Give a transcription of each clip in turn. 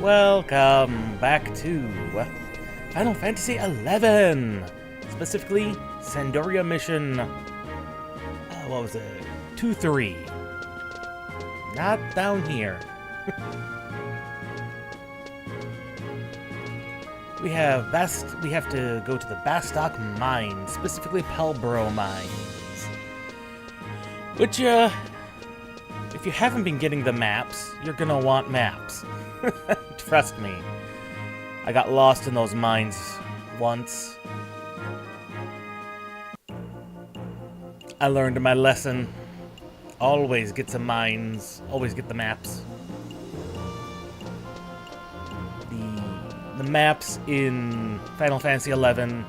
Welcome back to Final Fantasy XI, specifically Sandoria Mission, what was it, 2-3, not down here. we have to go to the Bastok Mines, specifically Pelbro Mines, which, if you haven't been getting the maps, you're gonna want maps. Trust me. I got lost in those mines once. I learned my lesson. Always get some mines. Always get the maps. The maps in Final Fantasy XI.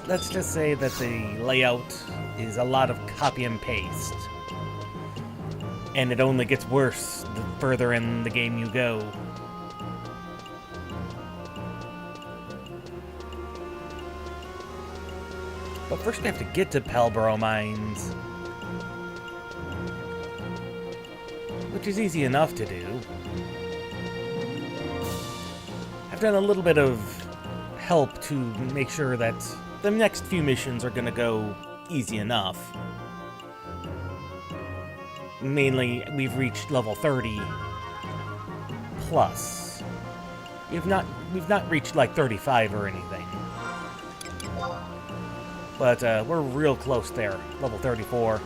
Let's just say that the layout is a lot of copy and paste. And it only gets worse the further in the game you go. But first we have to get to Pelbro Mines, which is easy enough to do. I've done a little bit of help to make sure that the next few missions are going to go easy enough. Mainly, we've reached level 30 plus. We've not reached like 35 or anything. But we're real close there, level 34.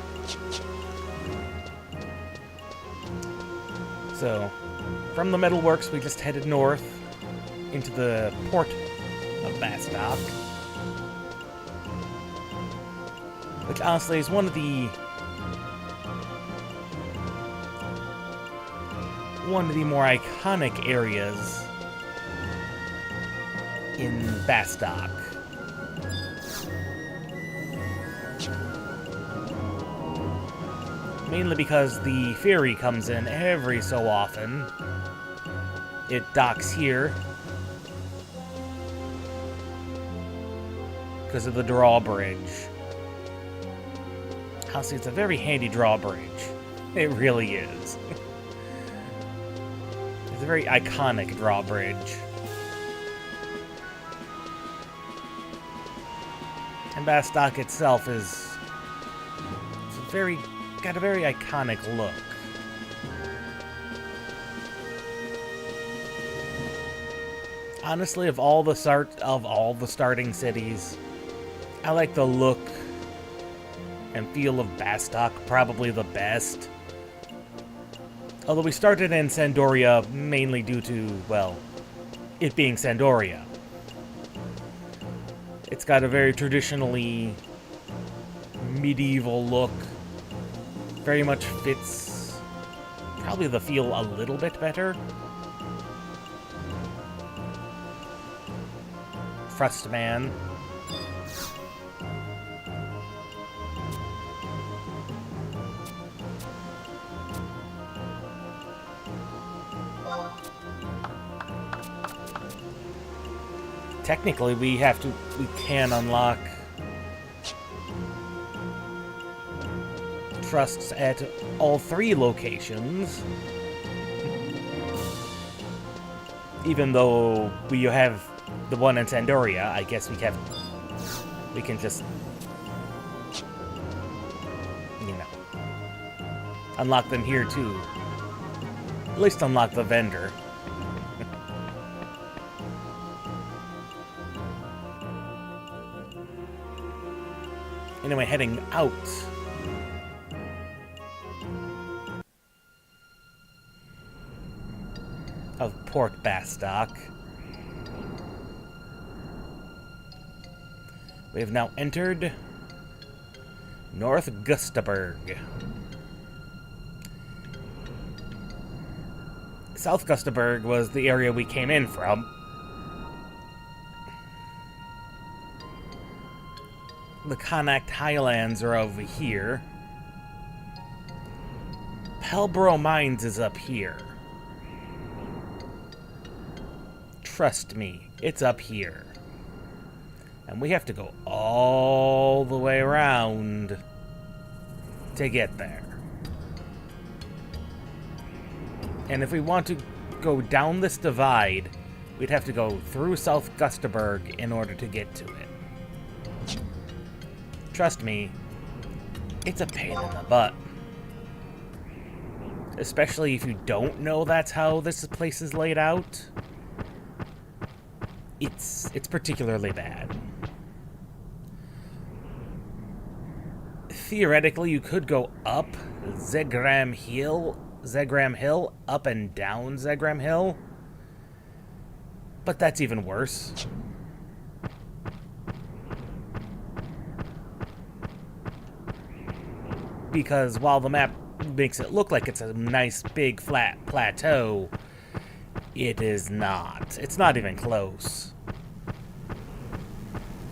So, from the metalworks, we just headed north into the port of Bastok, which honestly is one of the more iconic areas in Bastok. Mainly because the ferry comes in every so often. It docks here because of the drawbridge. Honestly, it's a very handy drawbridge. It really is. It's a very iconic drawbridge. And Bastok itself is got a very iconic look. Honestly, of all the starting cities, I like the look and feel of Bastok probably the best. Although we started in Sandoria mainly due to, well, it being Sandoria. It's got a very traditionally medieval look. Very much fits probably the feel a little bit better. Frostman. Technically, we can unlock trusts at all three locations. Even though we have the one in Sandoria, I guess we can just, unlock them here too. At least unlock the vendor. Anyway, heading out of Port Bastok, we have now entered North Gustaberg. South Gustaberg was the area we came in from. The Connacht Highlands are over here. Pelbro Mines is up here. Trust me, it's up here. And we have to go all the way around to get there. And if we want to go down this divide, we'd have to go through South Gustaberg in order to get to it. Trust me, it's a pain in the butt. Especially if you don't know that's how this place is laid out. It's particularly bad. Theoretically, you could go up Zegram Hill, up and down Zegram Hill. But that's even worse. Because while the map makes it look like it's a nice big flat plateau, it is not. It's not even close.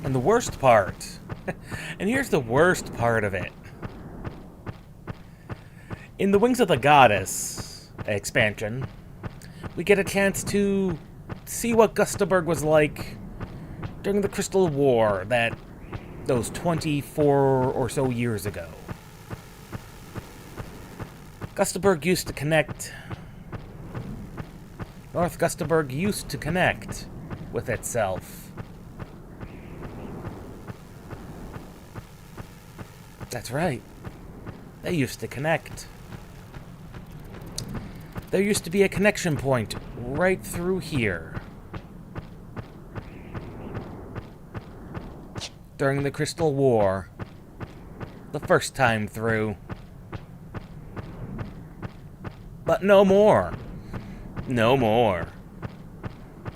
And the worst part, and here's the worst part of it. In the Wings of the Goddess expansion, we get a chance to see what Gustaberg was like during the Crystal War, those 24 or so years ago. Gustaberg used to connect. North Gustaberg used to connect with itself. That's right. They used to connect. There used to be a connection point right through here. During the Crystal War. The first time through. But no more. No more.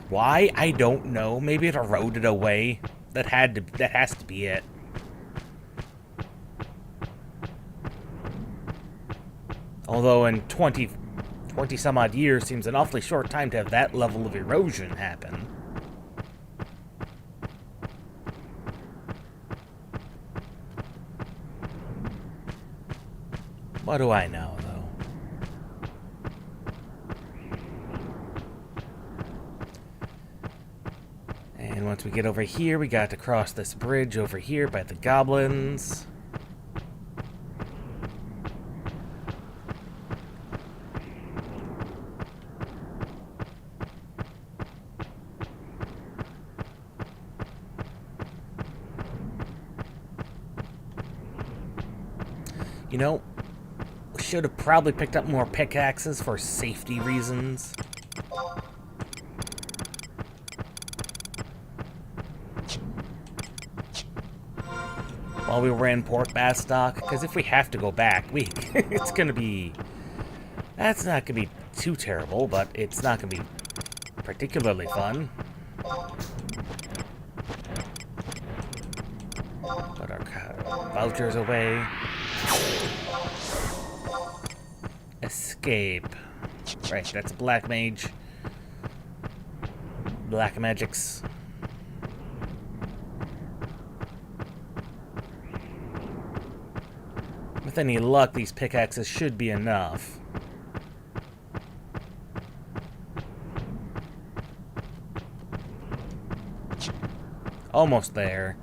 Why? I don't know. Maybe it eroded away. That has to be it. Although in 20 some odd years seems an awfully short time to have that level of erosion happen. What do I know, though? And once we get over here, we got to cross this bridge over here by the goblins. You know, we should have probably picked up more pickaxes for safety reasons. While we were in Port Bastok, because if we have to go back, it's gonna be... That's not gonna be too terrible, but it's not gonna be particularly fun. Put our vouchers away. Escape. Right, that's Black Mage. Black Magics. With any luck, these pickaxes should be enough. Almost there.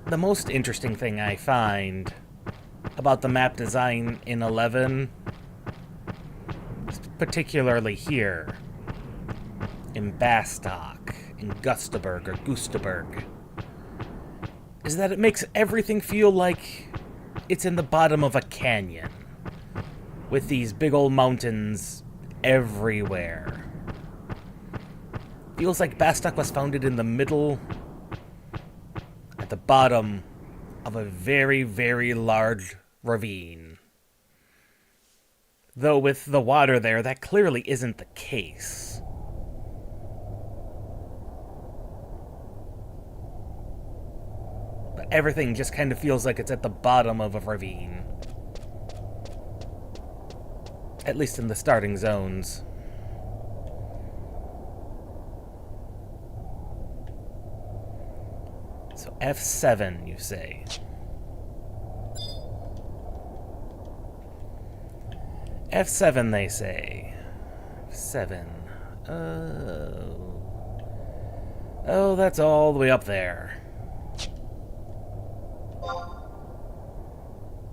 The most interesting thing I find about the map design in 11, particularly here, in Bastok, in Gustaberg, or Gustaberg, is that it makes everything feel like it's in the bottom of a canyon, with these big old mountains everywhere. Feels like Bastok was founded in the middle, at the bottom of a very, very large ravine. Though with the water there, that clearly isn't the case. But everything just kind of feels like it's at the bottom of a ravine. At least in the starting zones. So F7, you say. F7, they say. 7. Oh. Oh, that's all the way up there.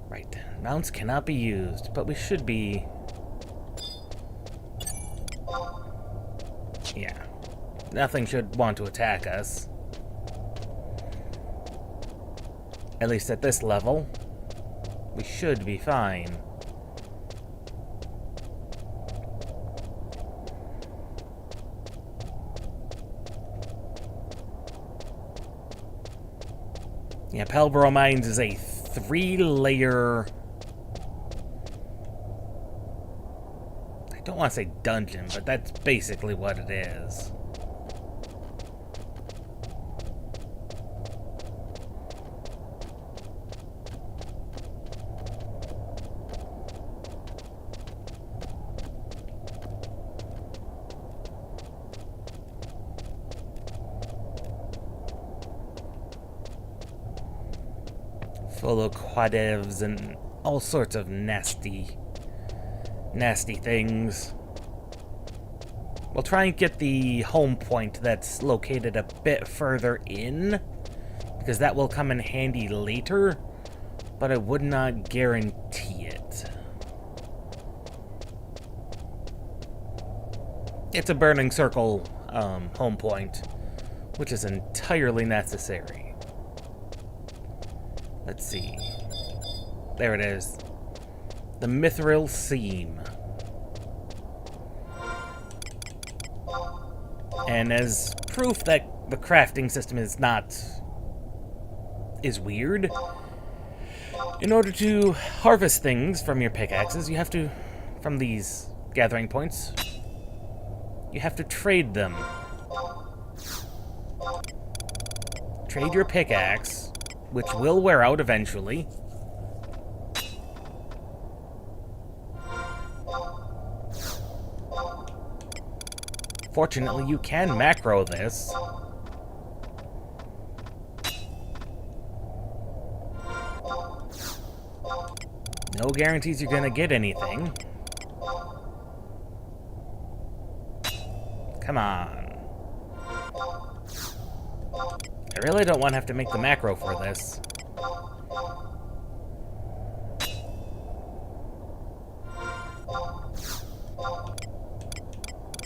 Right. Mounts cannot be used, but we should be... Yeah. Nothing should want to attack us. At least at this level. We should be fine. Yeah, Pelborough Mines is a 3-layer... I don't want to say dungeon, but that's basically what it is. Full of quadevs and all sorts of nasty things. We'll try and get the home point that's located a bit further in, because that will come in handy later, but I would not guarantee it. It's a Burning Circle home point, which is entirely necessary. Let's see. There it is. The Mithril Seam. And as proof that the crafting system is weird, in order to harvest things from your pickaxes, you have to, from these gathering points, you have to trade them. Trade your pickaxe, which will wear out eventually. Fortunately, you can macro this. No guarantees you're gonna get anything. Come on. I really don't want to have to make the macro for this.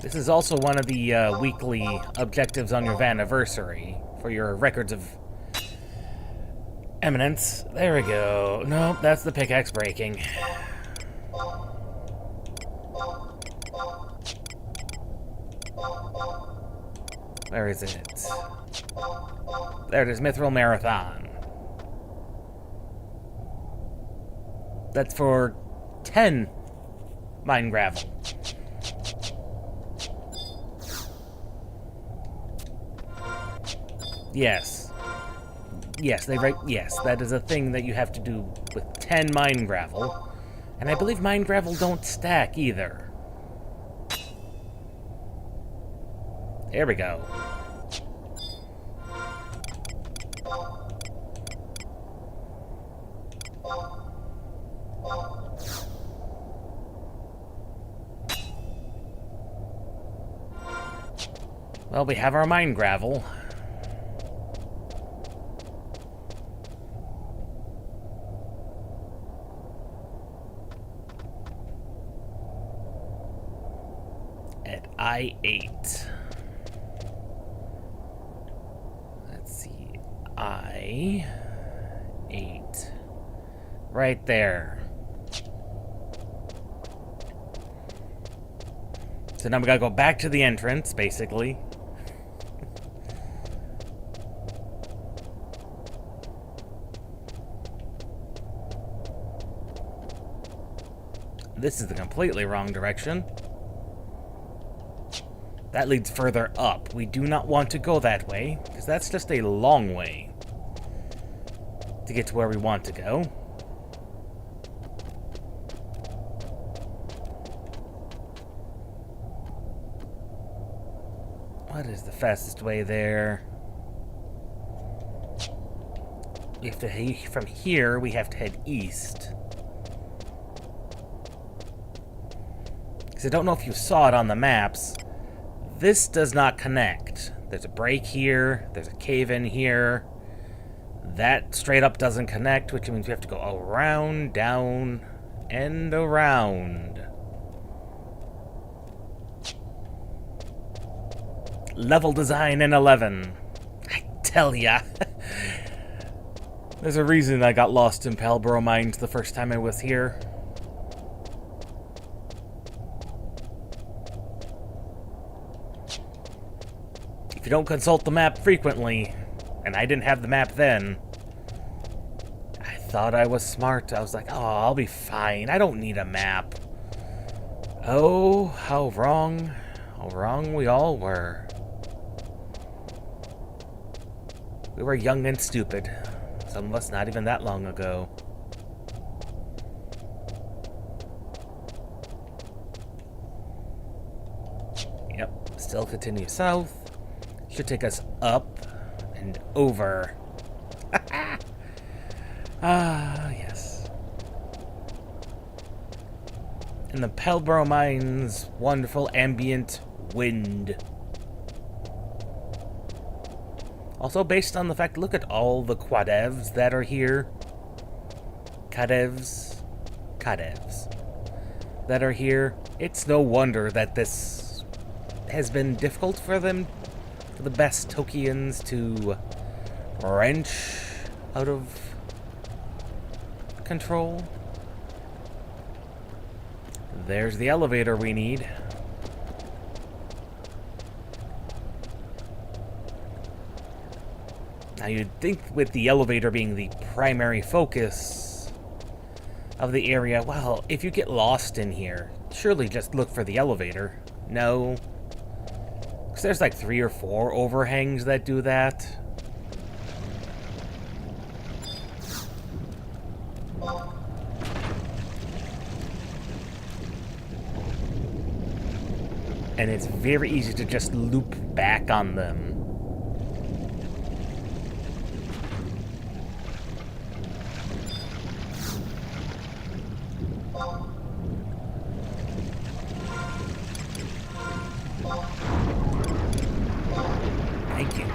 This is also one of the weekly objectives on your Vaniversary for your records of eminence. There we go. Nope, that's the pickaxe breaking. Where is it? There it is, Mithril Marathon. That's for 10 mine gravel. Yes. Yes, yes, that is a thing that you have to do with 10 mine gravel. And I believe mine gravel don't stack either. There we go. Well, we have our mine gravel. At I-8. Let's see. I-8. Right there. So now we gotta go back to the entrance, basically. This is the completely wrong direction. That leads further up. We do not want to go that way, because that's just a long way to get to where we want to go. What is the fastest way there? We have to, from here, we have to head east. Because I don't know if you saw it on the maps. This does not connect. There's a break here. There's a cave in here. That straight up doesn't connect, which means we have to go around, down, and around. Level design in 11. I tell ya. There's a reason I got lost in Palbro Mines the first time I was here. If you don't consult the map frequently, and I didn't have the map then, I thought I was smart. I was like, oh, I'll be fine. I don't need a map. Oh, how wrong we all were. We were young and stupid. Some of us not even that long ago. Yep, still continue south. Should take us up and over. Ah, yes. In the Palbro Mines, wonderful ambient wind. Also based on the fact, look at all the quadevs that are here. Kadevs that are here. It's no wonder that this has been difficult for them, for the Bastokians, to wrench out of control. There's the elevator we need. Now you'd think with the elevator being the primary focus of the area, well, if you get lost in here, surely just look for the elevator. No. Because there's like 3 or 4 overhangs that do that. And it's very easy to just loop back on them. Thank you.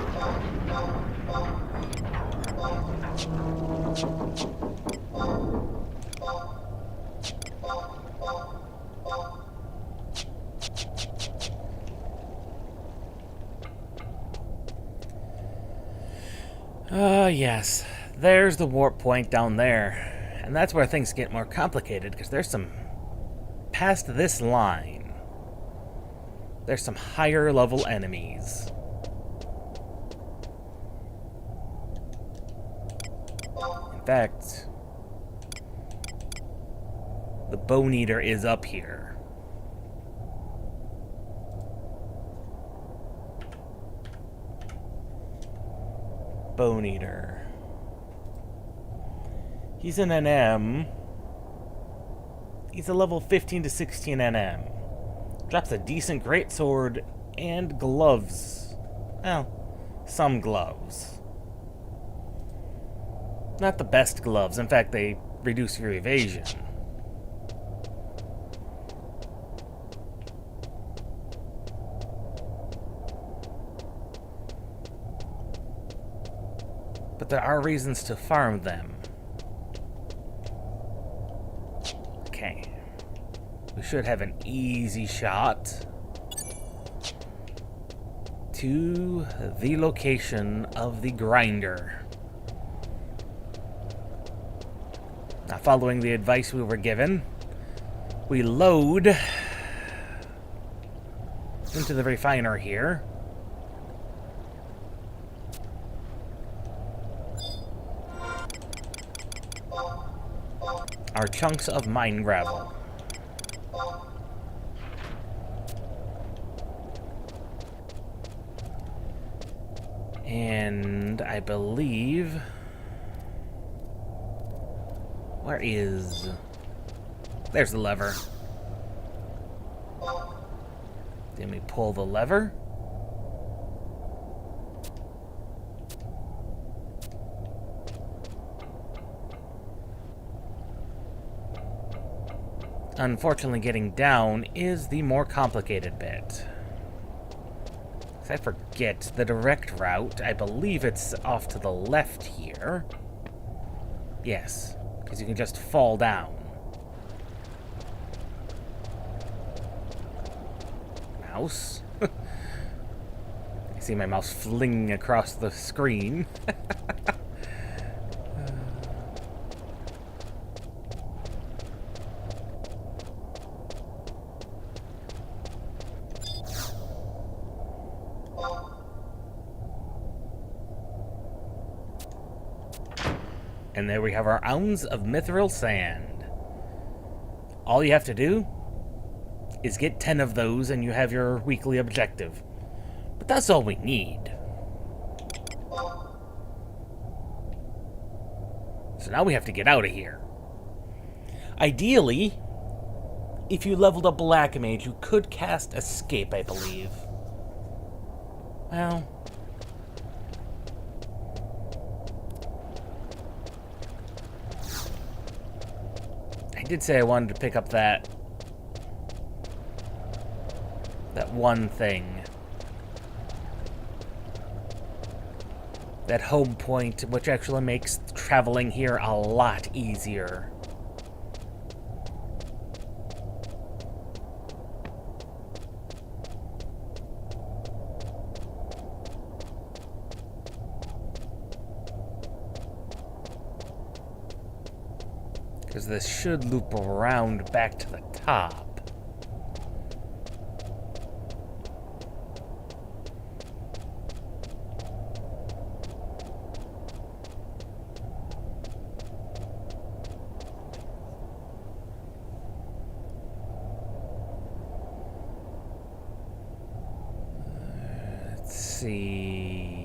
Yes. There's the warp point down there. And that's where things get more complicated, because there's some... Past this line, there's some higher level enemies. In fact, the Bone Eater is up here. Bone Eater. He's an NM. He's a level 15 to 16 NM. Drops a decent greatsword and gloves. Well, some gloves. Not the best gloves. In fact, they reduce your evasion. But there are reasons to farm them. Okay. We should have an easy shot to the location of the grinder. Now, following the advice we were given, we load into the refiner here. Our chunks of mine gravel. And I believe... Where is... There's the lever. Then we pull the lever. Unfortunately, getting down is the more complicated bit. I forget the direct route. I believe it's off to the left here. Yes, because you can just fall down. Mouse. I see my mouse flinging across the screen. And there we have our ounce of mithril sand. All you have to do is get 10 of those and you have your weekly objective. But that's all we need. So now we have to get out of here. Ideally, if you leveled up Black Mage, you could cast Escape, I believe. Well... I did say I wanted to pick up that one thing. That home point, which actually makes traveling here a lot easier. Because this should loop around back to the top. Let's see...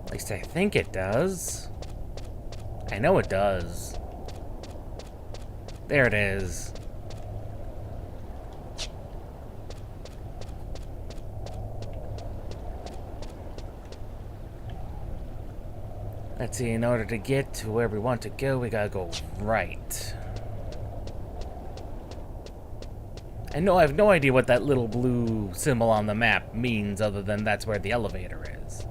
At least I think it does. I know it does. There it is. Let's see, in order to get to where we want to go, we gotta go right. I have no idea what that little blue symbol on the map means, other than that's where the elevator is.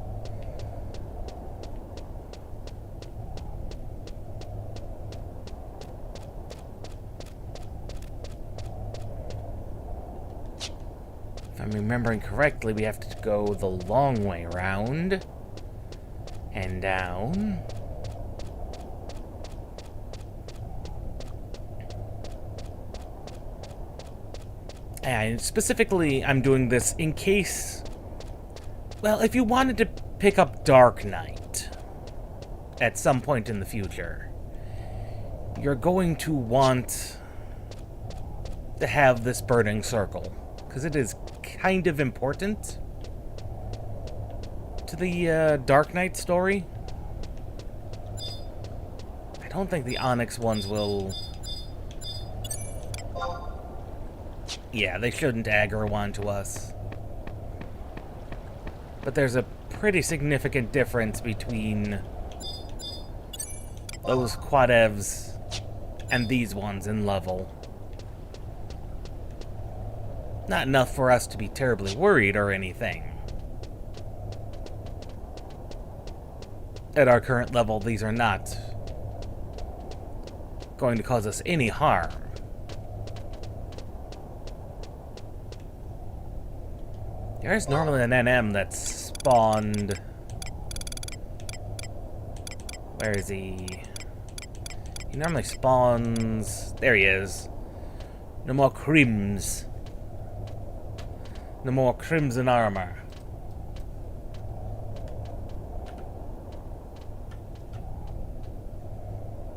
If I'm remembering correctly, we have to go the long way around and down. And specifically, I'm doing this in case... Well, if you wanted to pick up Dark Knight at some point in the future, you're going to want to have this burning circle, because it is kind of important to the Dark Knight story. I don't think the Onyx ones will... Yeah, they shouldn't aggro onto us. But there's a pretty significant difference between those quadevs and these ones in level. Not enough for us to be terribly worried or anything. At our current level, these are not going to cause us any harm. There's normally an NM that's spawned... Where is he? He normally spawns... There he is. No more crims. No more crimson armor.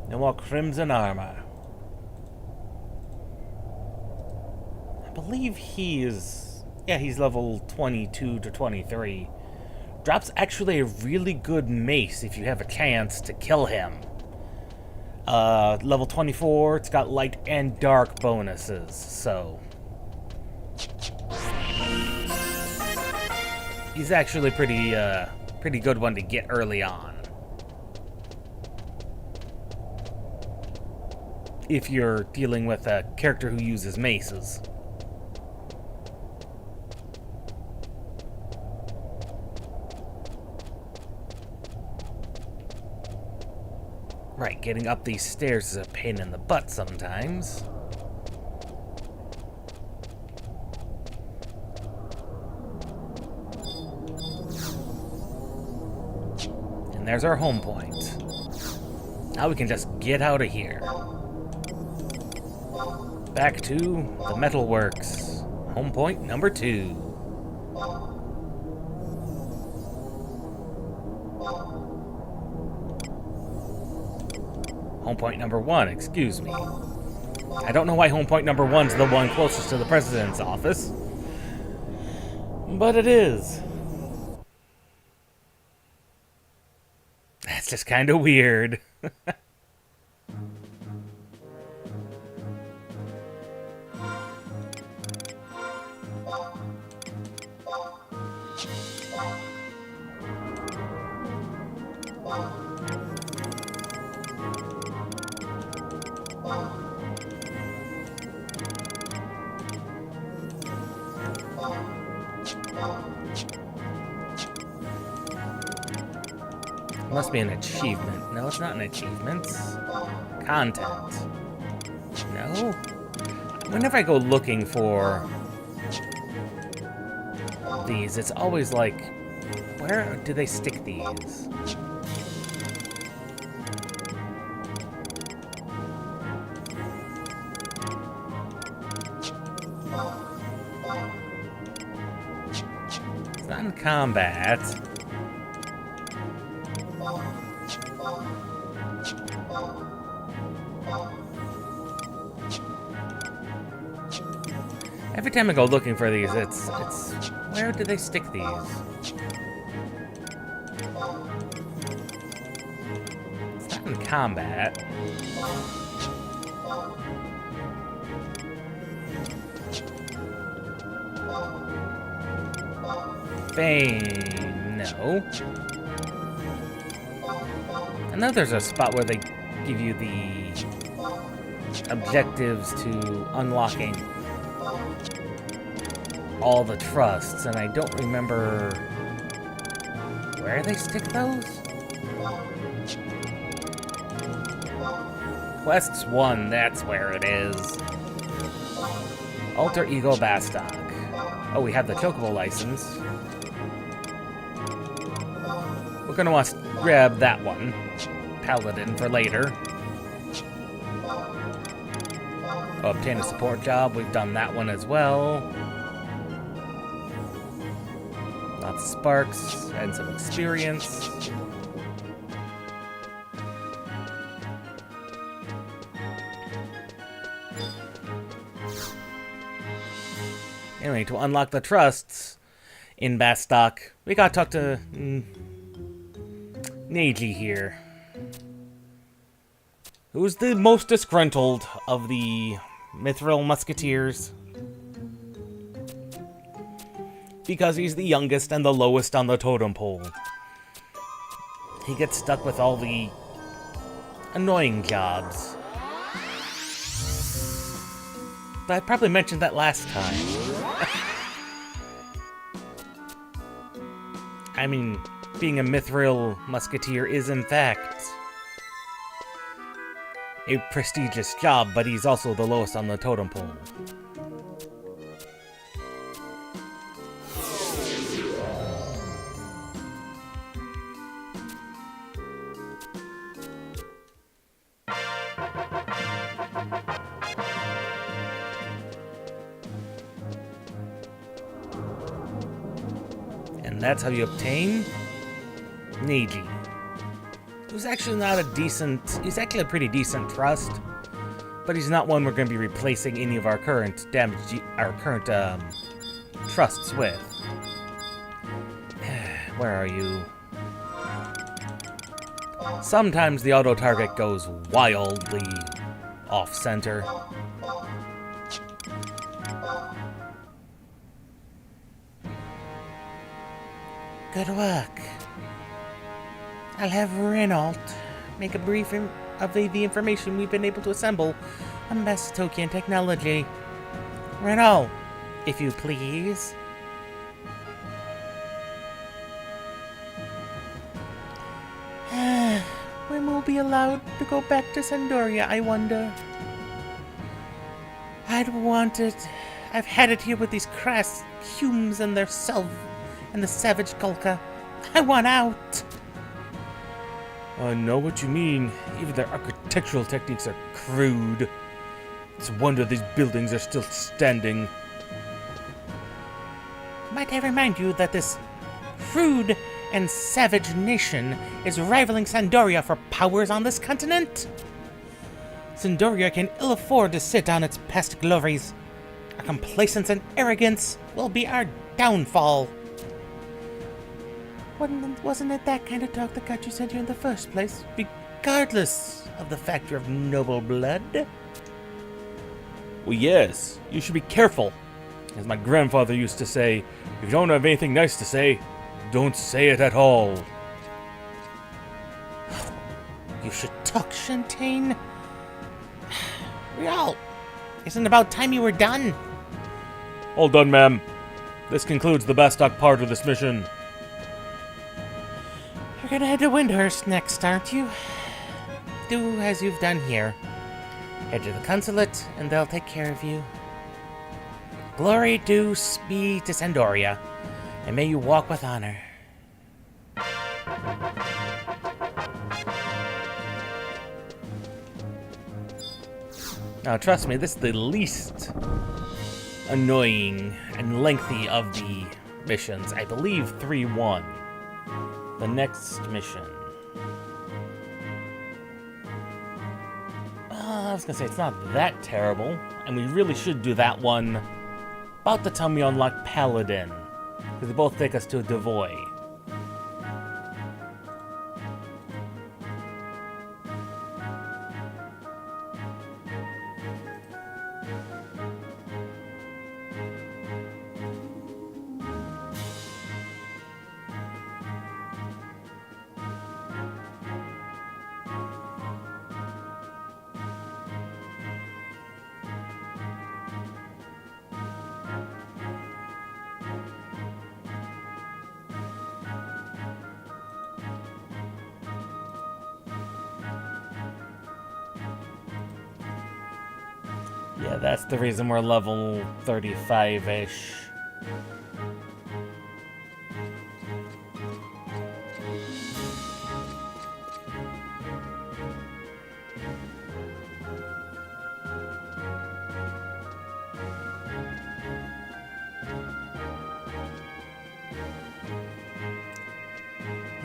No more crimson armor. I believe he is Yeah, he's level 22 to 23. Drops actually a really good mace if you have a chance to kill him. Level 24, it's got light and dark bonuses, so... he's actually pretty good one to get early on. If you're dealing with a character who uses maces. Right, getting up these stairs is a pain in the butt sometimes. And there's our home point. Now we can just get out of here. Back to the metalworks. Home point number 2. Home point number 1, excuse me. I don't know why home point number 1's the one closest to the president's office. But it is. That's just kind of weird. Must be an achievement. No, it's not an achievement. Content. No? Whenever I go looking for these, it's always like, where do they stick these? It's not in combat. Every time I go looking for these, it's where do they stick these? It's not in combat. Fame, no. I know there's a spot where they give you the objectives to unlocking all the trusts, and I don't remember where they stick those. Quests 1, that's where it is. Alter Ego Bastok. Oh, we have the Chocobo license. We're gonna want to grab that one. Paladin for later. Oh, obtain a support job. We've done that one as well. Lots of sparks and some experience. Anyway, to unlock the trusts in Bastok, we gotta talk to Neji here, who's the most disgruntled of the Mithril Musketeers, because he's the youngest and the lowest on the totem pole. He gets stuck with all the annoying jobs. But I probably mentioned that last time. I mean, being a Mithril Musketeer is in fact a prestigious job, but he's also the lowest on the totem pole. And that's how you obtain Neji. Who's actually not a decent... He's actually a pretty decent trust, but he's not one we're going to be replacing any of our current trusts with. Where are you? Sometimes the auto-target goes wildly off-center. Good work. I'll have Renault make a briefing of the information we've been able to assemble on Bastokian technology. Renault, if you please. When we'll be allowed to go back to Sandoria, I wonder. I've had it here with these crass Humes and their and the savage Kulka. I want out. I know what you mean. Even their architectural techniques are crude. It's a wonder these buildings are still standing. Might I remind you that this crude and savage nation is rivaling Sandoria for powers on this continent? Sandoria can ill afford to sit on its past glories. Our complacence and arrogance will be our downfall. Wasn't it that kind of talk that got you sent here in the first place, regardless of the fact you're of noble blood? Well, yes. You should be careful. As my grandfather used to say, if you don't have anything nice to say, don't say it at all. You should talk, Shantaine. Real, isn't it about time you were done? All done, ma'am. This concludes the Bastok part of this mission. You're gonna head to Windurst next, aren't you? Do as you've done here. Head to the consulate, and they'll take care of you. Glory be to Sandoria, and may you walk with honor. Now, trust me, this is the least annoying and lengthy of the missions. I believe 3-1. The next mission. I was gonna say, it's not that terrible, and we really should do that one about the time we unlock Paladin, because they both take us to Devoy. Yeah, that's the reason we're level 35-ish.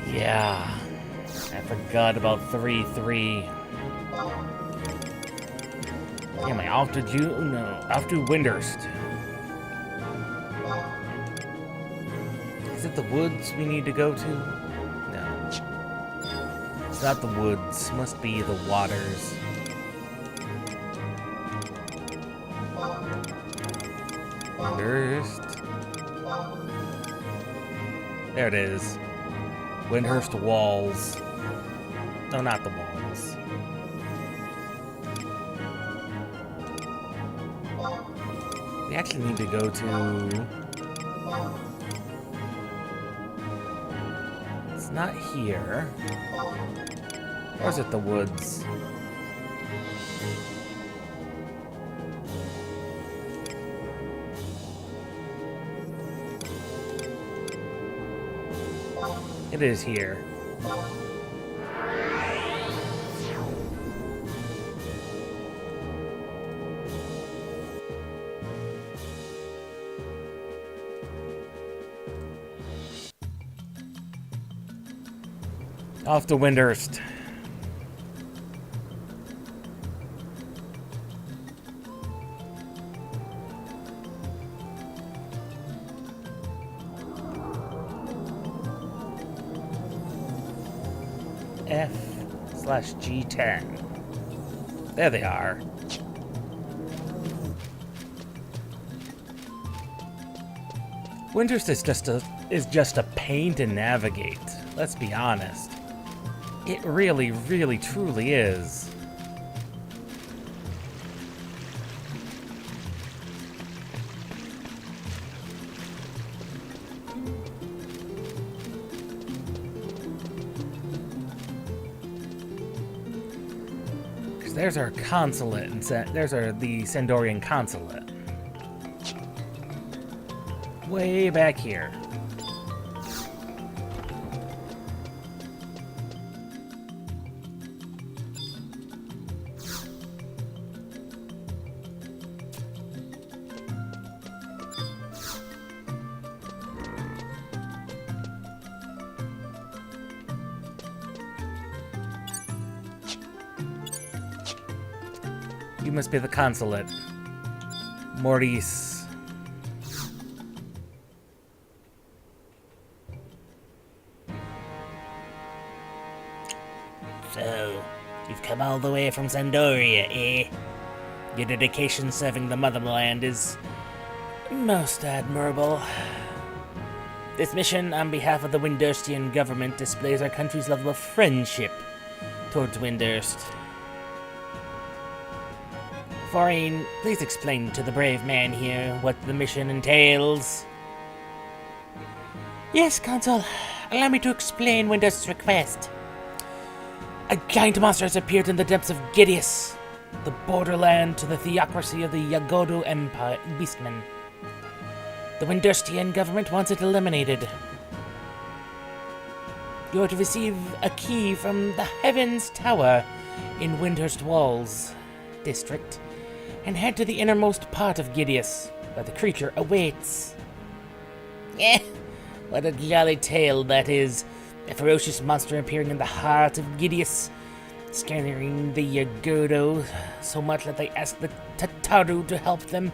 Yeah, I forgot about 3-3. Am I off to off to Windurst. Is it the woods we need to go to? No. It's not the woods. Must be the waters. Windurst. There it is. Windurst walls. No, not the walls. We actually need to go to... It's not here. Or is it the woods? It is here. Off to Windurst. XIV/G10. There they are. Windurst is just a pain to navigate. Let's be honest. It really, really, truly is. There's our consulate, and there's the Sandorian consulate. Way back here. You must be the consulate. Maurice. So, you've come all the way from Sandoria, eh? Your dedication serving the motherland is most admirable. This mission on behalf of the Windurstian government displays our country's level of friendship towards Windurst. Forain, please explain to the brave man here what the mission entails. Yes, Consul. Allow me to explain Windurst's request. A giant monster has appeared in the depths of Gideus, the borderland to the theocracy of the Yagodo Empire Beastmen. The Windurstian government wants it eliminated. You are to receive a key from the Heavens Tower in Windurst Walls district and head to the innermost part of Gideus, where the creature awaits. What a jolly tale that is. A ferocious monster appearing in the heart of Gideus, scaring the Yagodo so much that they ask the Tataru to help them.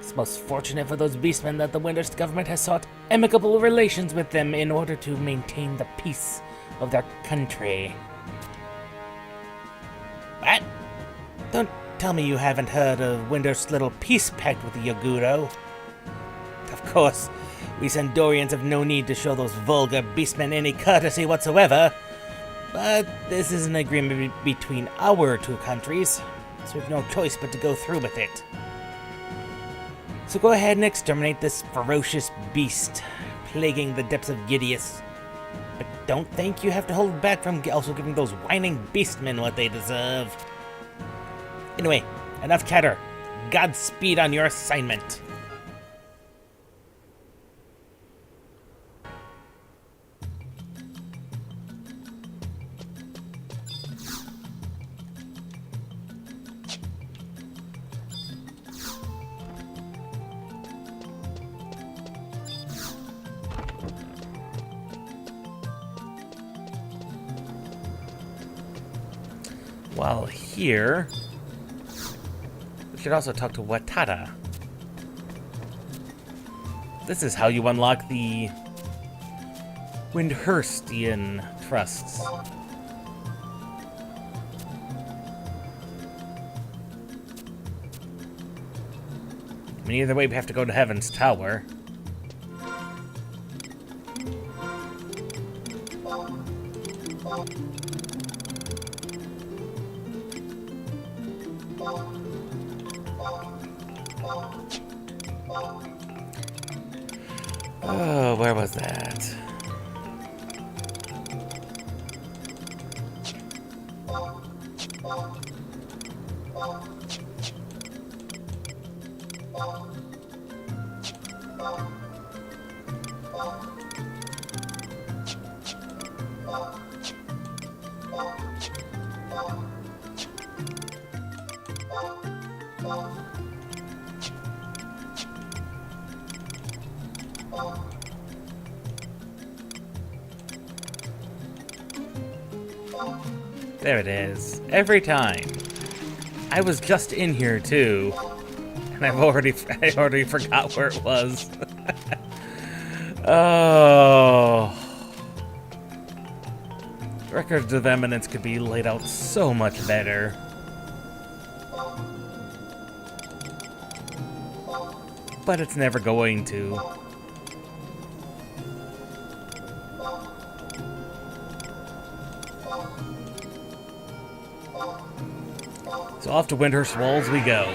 It's most fortunate for those beastmen that the Windurst government has sought amicable relations with them in order to maintain the peace of their country. What? Don't tell me you haven't heard of Windurst's little peace pact with the Yagodo. Of course, we Sandorians have no need to show those vulgar beastmen any courtesy whatsoever, but this is an agreement between our two countries, so we've no choice but to go through with it. So go ahead and exterminate this ferocious beast plaguing the depths of Gideus. But don't think you have to hold back from also giving those whining beastmen what they deserve. Anyway, enough chatter. Godspeed on your assignment. While here, we should also talk to Watata. This is how you unlock the Windurstian trusts. I mean, either way, we have to go to Heaven's Tower. Oh, where was that? There it is. Every time. I was just in here too, and I already forgot where it was. Oh. Records of eminence could be laid out so much better. But it's never going to. So off to Windurst Walls we go.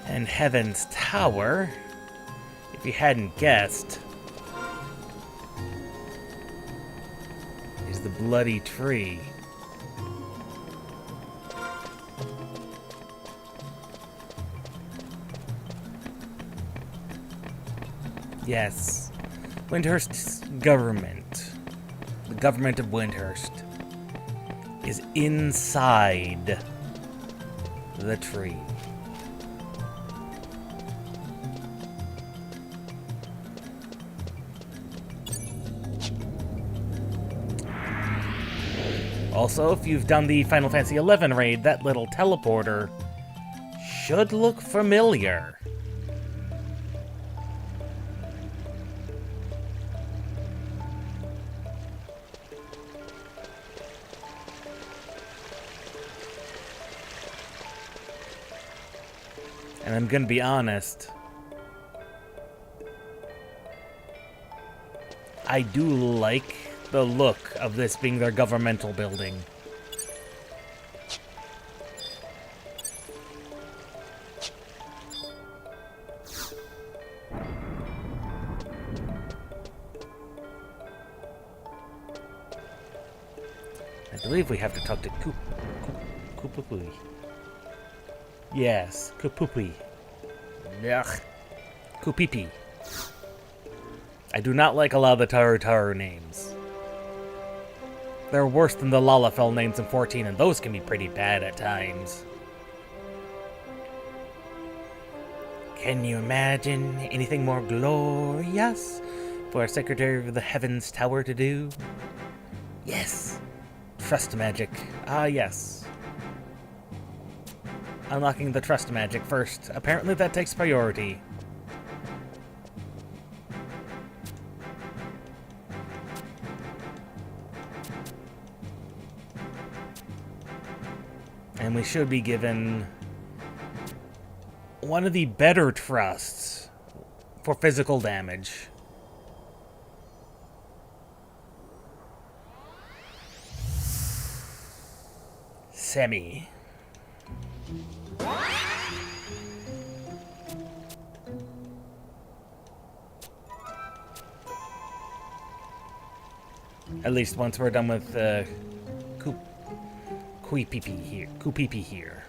And Heaven's Tower, if you hadn't guessed, is the bloody tree. Yes, Windurst's government, the government of Windurst, is inside the tree. Also, if you've done the Final Fantasy XI raid, that little teleporter should look familiar. And I'm gonna be honest, I do like the look of this being their governmental building. I believe we have to talk to Kupupui. Yes, Kupupui. Yuck. Kupipi. I do not like a lot of the Taru names. They're worse than the Lalafell names in 14, and those can be pretty bad at times. Can you imagine anything more glorious for a Secretary of the Heavens Tower to do? Yes! Trust magic. Ah, yes. Unlocking the trust magic first. Apparently that takes priority. And we should be given one of the better trusts for physical damage. Semi. At least once we're done with Kupipi here.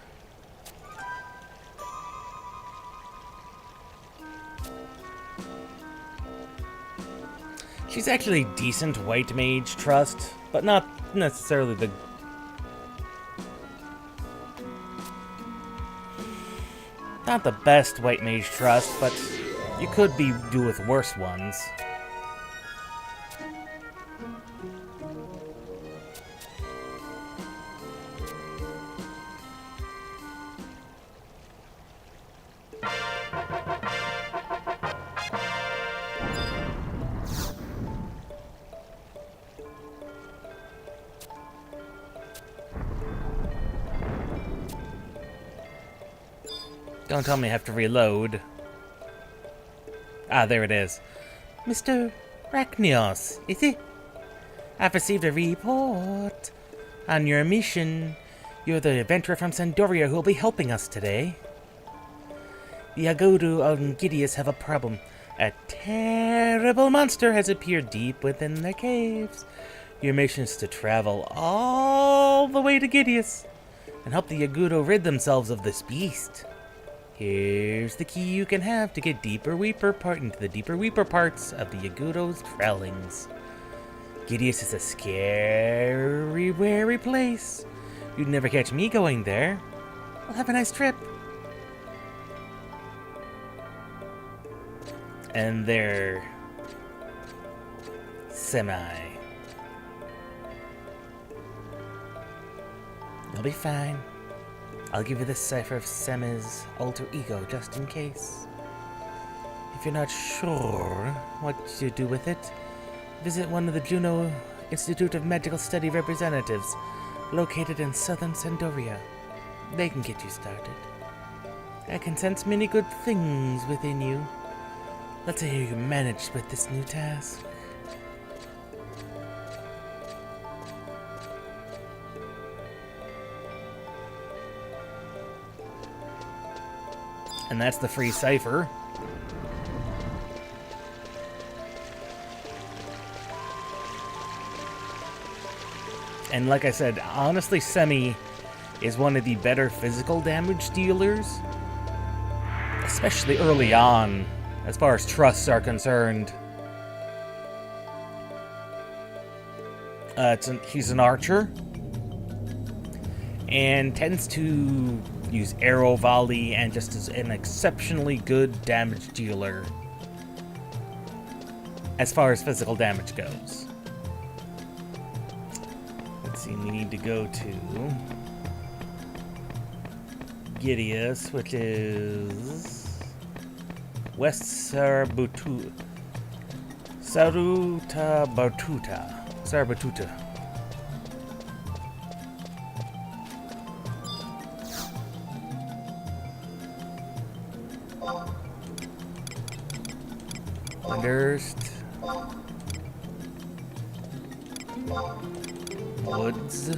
She's actually decent white mage trust, but not necessarily the... Not the best white mage trust, but you could do with worse ones. Don't tell me I have to reload. Ah, there it is. Mr. Rachnios, is it? I've received a report on your mission. You're the adventurer from Sandoria who will be helping us today. The Agodu and Gideus have a problem. A terrible monster has appeared deep within the caves. Your mission is to travel all the way to Gideus and help the Agudo rid themselves of this beast. Here's the key you can have to get into the deeper weeper parts of the Agudo's dwellings. Gideus is a scary, wary place. You'd never catch me going there. Well, have a nice trip. And their Semi. You'll be fine. I'll give you the cipher of Semi's alter ego just in case. If you're not sure what to do with it, visit one of the Juno Institute of Medical Study representatives located in southern Sandoria. They can get you started. I can sense many good things within you. Let's see how you managed with this new task. And that's the free cipher. And like I said, honestly, Semi is one of the better physical damage dealers. Especially early on, as far as trusts are concerned. He's an archer. And tends to use arrow volley and just is an exceptionally good damage dealer. As far as physical damage goes. Let's see, we need to go to Gideus, which is West Sarabatuta. Sarabatuta. Windurst. Woods.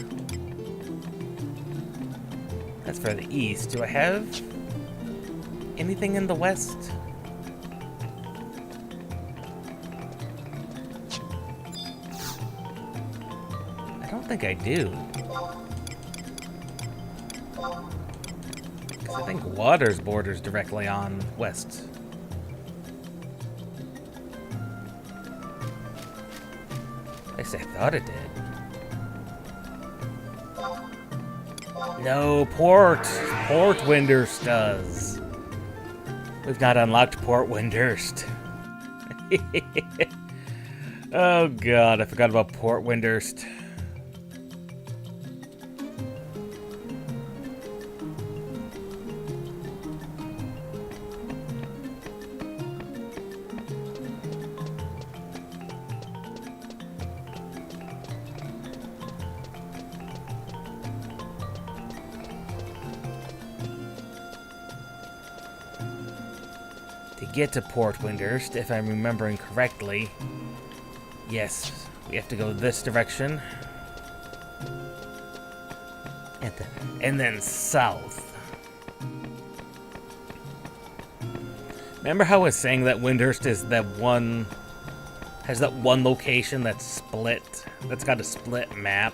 That's for the east. Do I have anything in the west? I don't think I do. Because I think Waters borders directly on west. At least I thought it did. No, Port Windurst does. We've not unlocked Port Windurst. Oh god, I forgot about Port Windurst. To get to Port Windurst, if I'm remembering correctly, yes, we have to go this direction. And then south. Remember how I was saying that Windurst is has that one location that's split, that's got a split map?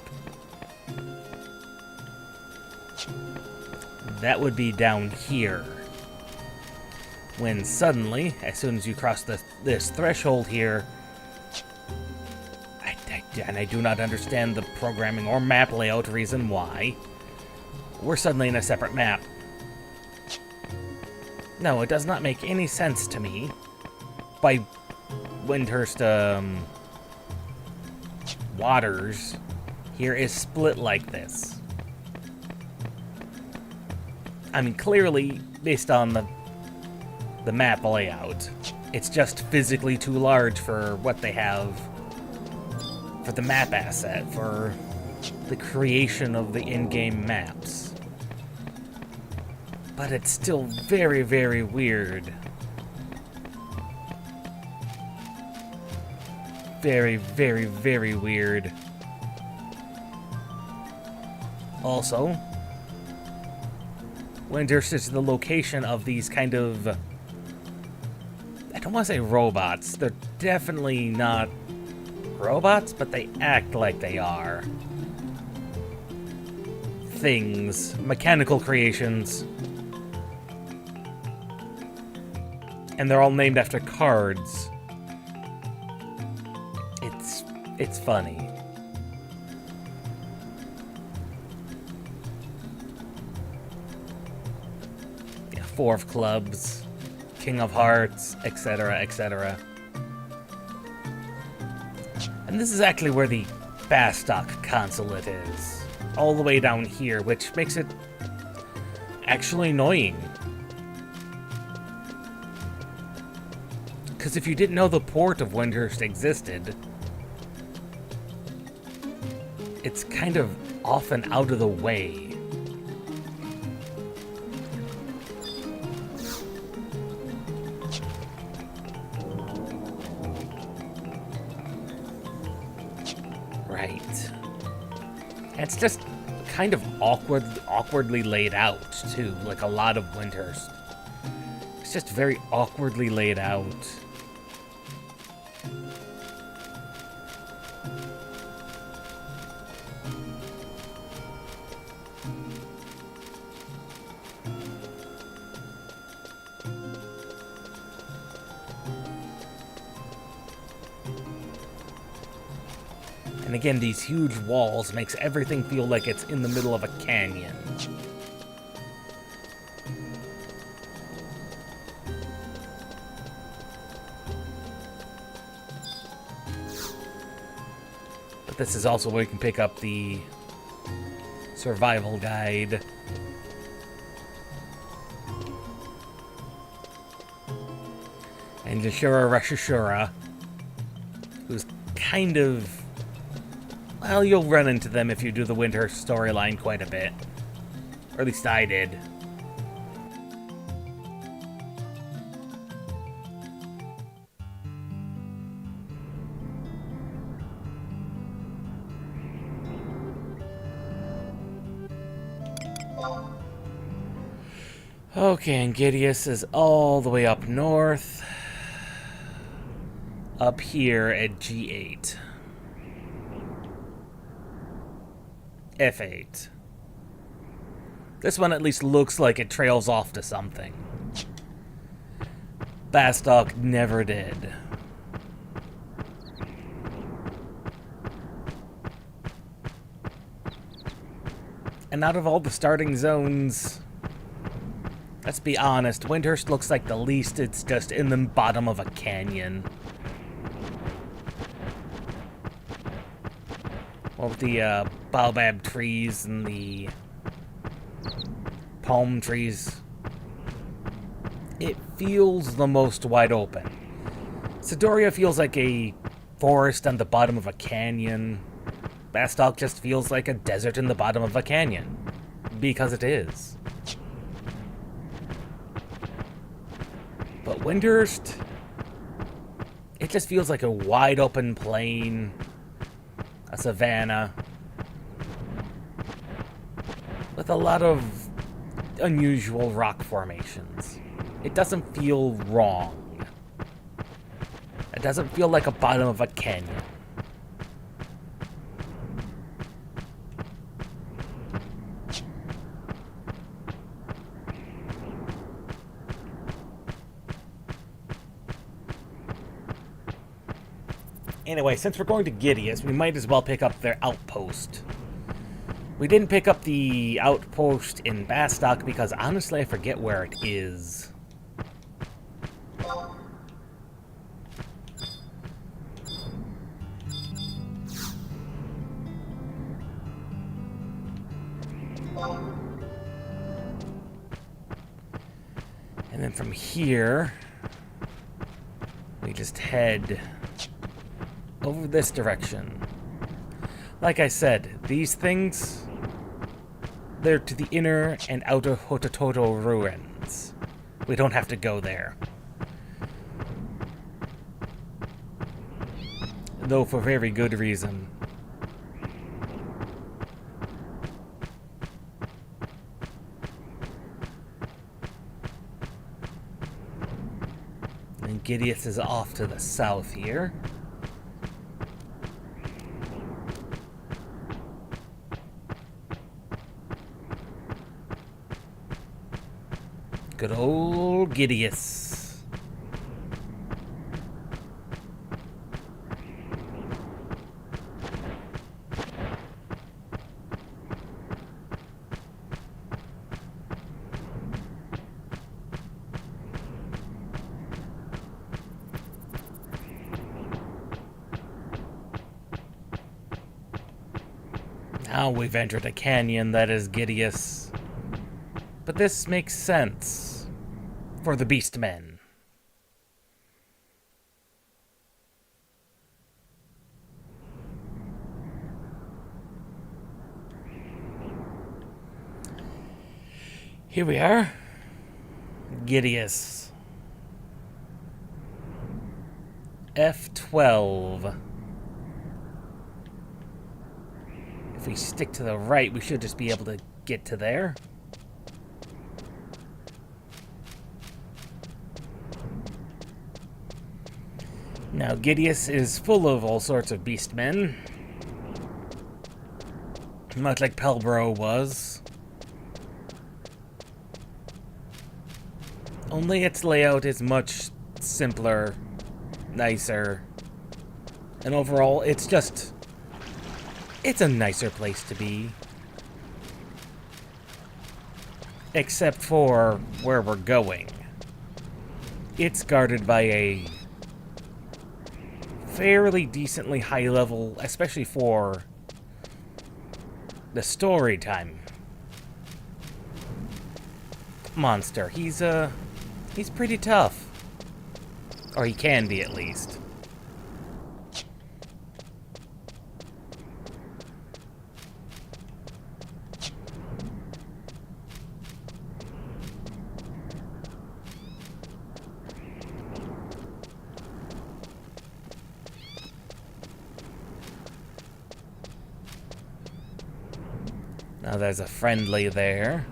That would be down here. When suddenly, as soon as you cross this threshold here, and I do not understand the programming or map layout reason why, we're suddenly in a separate map. No, it does not make any sense to me. By Windurst, Waters here is split like this. I mean, clearly, based on the map layout, it's just physically too large for what they have for the map asset, for the creation of the in-game maps. But it's still very, very weird. Very, very, very weird. Also, Windurst is the location of these kind of, I don't want to say robots. They're definitely not robots, but they act like they are. Things. Mechanical creations. And they're all named after cards. It's funny. Yeah, Four of Clubs, King of Hearts, etc., etc. And this is actually where the Bastok consulate is. All the way down here, which makes it actually annoying. Because if you didn't know the port of Windurst existed, it's kind of often out of the way. Right. And it's just kind of awkwardly laid out, too, like a lot of Windurst. It's just very awkwardly laid out. And again, these huge walls makes everything feel like it's in the middle of a canyon. But this is also where you can pick up the survival guide. And Yashura Rashishura, who's kind of... Well, you'll run into them if you do the Windurst storyline quite a bit. Or at least I did. Okay, and Gideus is all the way up north. Up here at G8. F8. This one at least looks like it trails off to something. Bastok never did. And out of all the starting zones, let's be honest, Windurst looks like the least it's just in the bottom of a canyon. Well, with the baobab trees and the palm trees, it feels the most wide open. Sidoria feels like a forest on the bottom of a canyon. Bastok just feels like a desert in the bottom of a canyon. Because it is. But Windurst, it just feels like a wide open plain. A savanna with a lot of unusual rock formations. It doesn't feel wrong. It doesn't feel like a bottom of a canyon. Anyway, since we're going to Gideus, we might as well pick up their outpost. We didn't pick up the outpost in Bastok because honestly I forget where it is. And then from here, we just head over this direction. Like I said, these things, they're to the inner and outer Hotototo ruins. We don't have to go there. Though for very good reason. And Gideus is off to the south here. Good old Gideus. Now we've entered a canyon that is Gideous. But this makes sense for the Beastmen. Here we are. Gideous. F12. If we stick to the right, we should just be able to get to there. Now, Gideous is full of all sorts of beastmen. Much like Pelbro was. Only its layout is much simpler, nicer, and overall, it's a nicer place to be. Except for where we're going. It's guarded by a fairly decently high level, especially for the story time, monster. He's pretty tough. Or he can be, at least. Now there's a friendly there.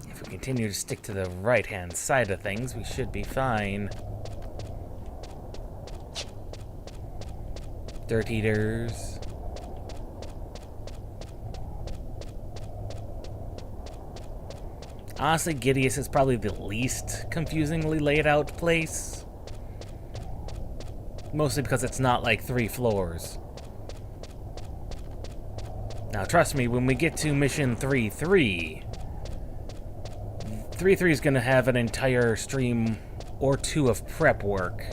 If we continue to stick to the right-hand side of things, we should be fine. Dirt Eaters. Honestly, Gideous is probably the least confusingly laid out place. Mostly because it's not like 3 floors. Now, trust me, when we get to mission 3-3, 3-3 is going to have an entire stream or 2 of prep work.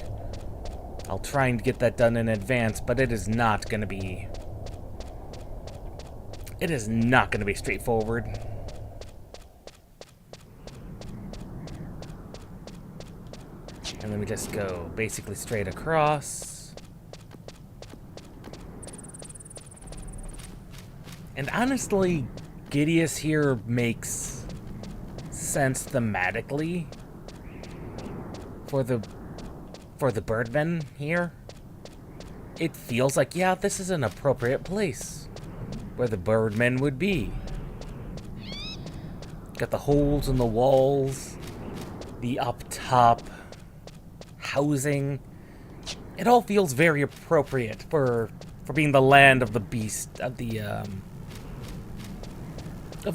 I'll try and get that done in advance, but it is not going to be... It is not going to be straightforward. And then we just go basically straight across. And honestly, Gideous here makes sense thematically for the birdmen here. It feels like, yeah, this is an appropriate place where the birdmen would be. Got the holes in the walls, the up top housing. It all feels very appropriate for being the land of the beast, of the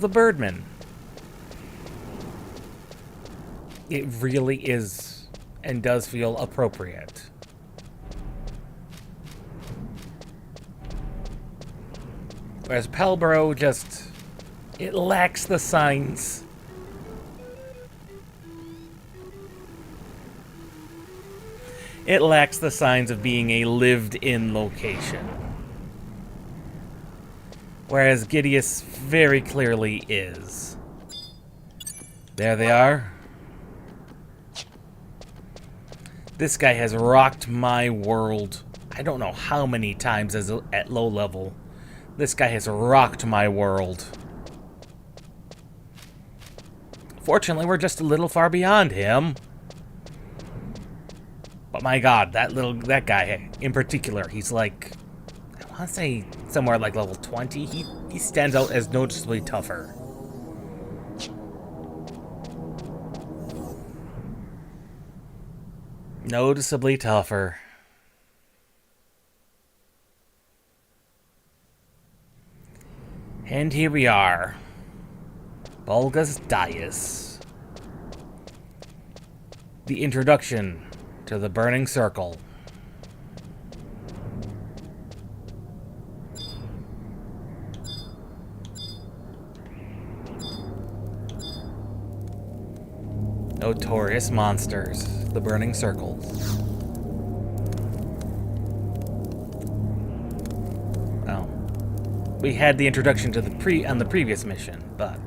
birdmen. It really is and does feel appropriate. Whereas Pelbro just... it lacks the signs. It lacks the signs of being a lived-in location. Whereas Gideous very clearly is. There they are. This guy has rocked my world. I don't know how many times at low level. This guy has rocked my world. Fortunately, we're just a little far beyond him. But my god, that guy in particular, he's like... I want to say somewhere like level 20. He stands out as noticeably tougher. Noticeably tougher. And here we are. Bulga's Dais. The introduction to the Burning Circle. Notorious monsters, the Burning Circle. Oh. we had the introduction to the on the previous mission, but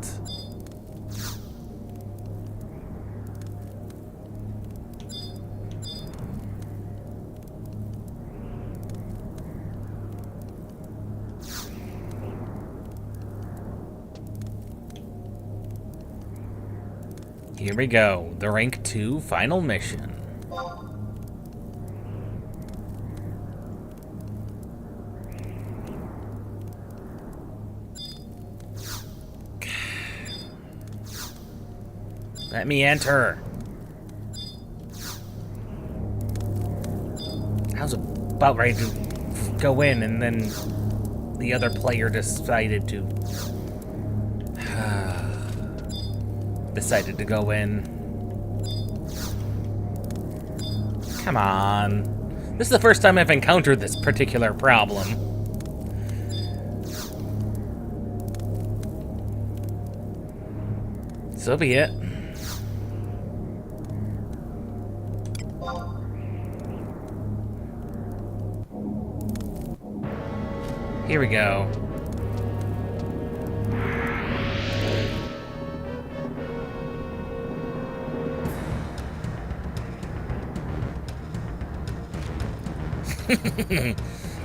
here we go, the rank 2 final mission. Let me enter. I was about ready to go in, and then the other player decided to go in. Come on. This is the first time I've encountered this particular problem. So be it. Here we go.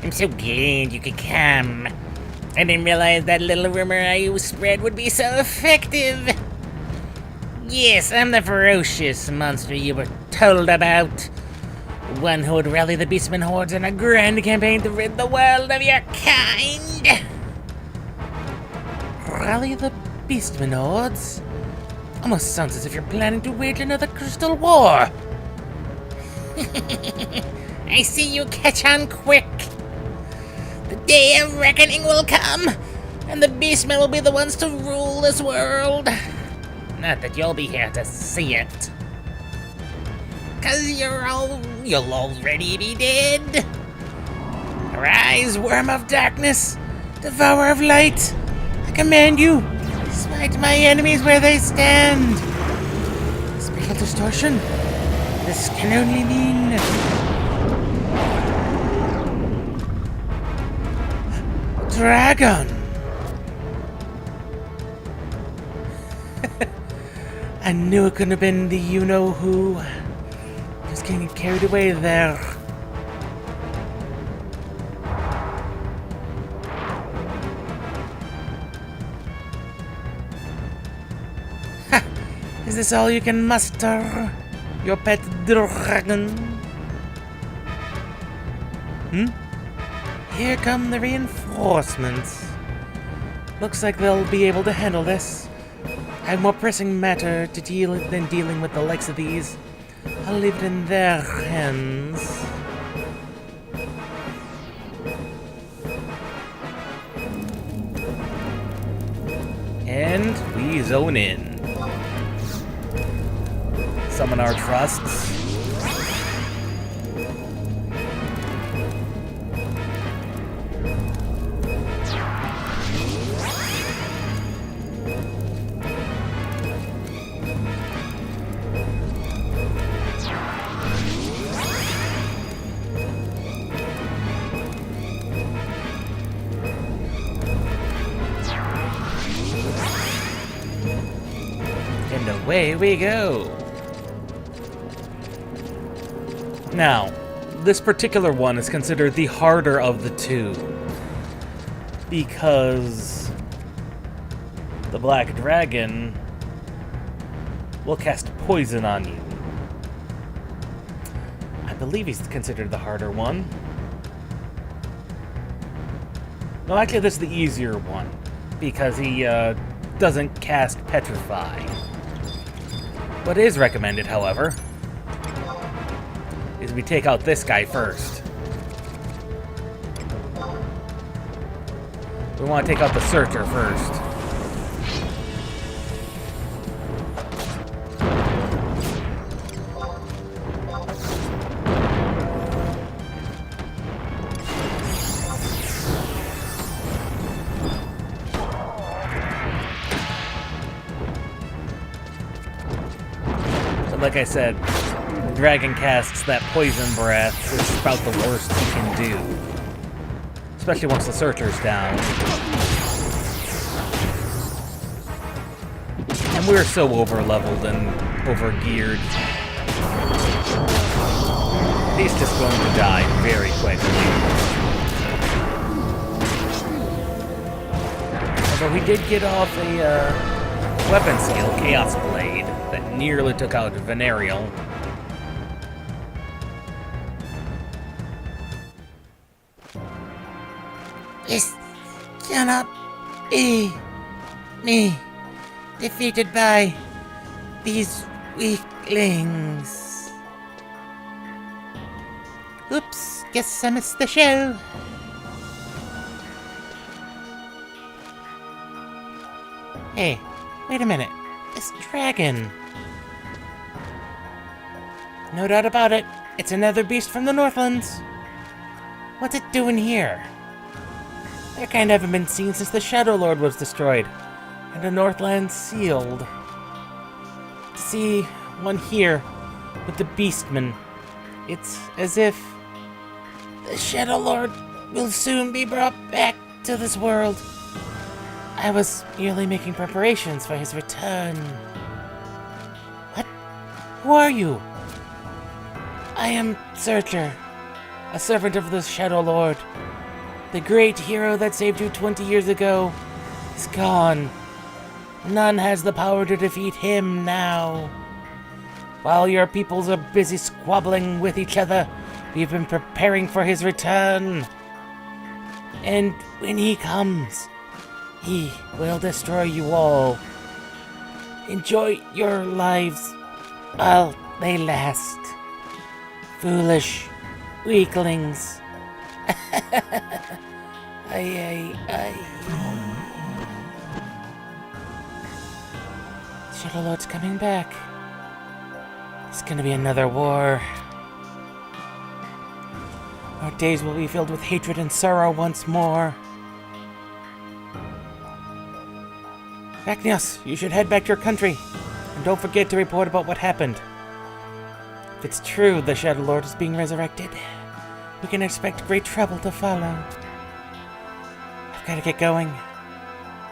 I'm so glad you could come. I didn't realize that little rumor I spread would be so effective. Yes, I'm the ferocious monster you were told about. One who would rally the beastmen hordes in a grand campaign to rid the world of your kind. Rally the beastmen hordes? Almost sounds as if you're planning to wage another crystal war. I see you catch on quick. The day of reckoning will come, and the beastmen will be the ones to rule this world. Not that you'll be here to see it. 'Cause you'll already be dead. Arise, worm of darkness, devourer of light. I command you, smite my enemies where they stand. Spatial distortion? This can only mean... Dragon! I knew it couldn't have been the you-know-who. Just getting carried away there. Ha! Is this all you can muster? Your pet dragon? Here come the reinforcements. Looks like they'll be able to handle this. I have more pressing matter to deal than dealing with the likes of these. I'll leave it in their hands. And we zone in. Summon our trusts. And away we go. Now, this particular one is considered the harder of the two, because the Black Dragon will cast poison on you. I believe he's considered the harder one. No, actually this is the easier one, because he doesn't cast Petrify. What is recommended, however, is we take out this guy first. We want to take out the Searcher first. Like I said, the dragon casts that poison breath, which is about the worst he can do. Especially once the Searcher's down. And we're so over-leveled and over-geared. He's just going to die very quickly. Although he did get off a weapon skill, Chaos Blade, that nearly took out Venarial. This cannot be me defeated by these weaklings. Oops, guess I missed the show. Hey, wait a minute. This dragon. No doubt about it. It's another beast from the Northlands. What's it doing here? Their kind haven't been seen since the Shadow Lord was destroyed, and the Northlands sealed. To see one here with the Beastmen, it's as if the Shadow Lord will soon be brought back to this world. I was merely making preparations for his return. What? Who are you? I am Searcher, a servant of the Shadow Lord. The great hero that saved you 20 years ago is gone. None has the power to defeat him now. While your peoples are busy squabbling with each other, we've been preparing for his return. And when he comes, he will destroy you all. Enjoy your lives while they last. Foolish weaklings. Shadow Lord's coming back. It's gonna be another war. Our days will be filled with hatred and sorrow once more. Agnios, you should head back to your country. And don't forget to report about what happened. If it's true the Shadow Lord is being resurrected, we can expect great trouble to follow. I've gotta get going.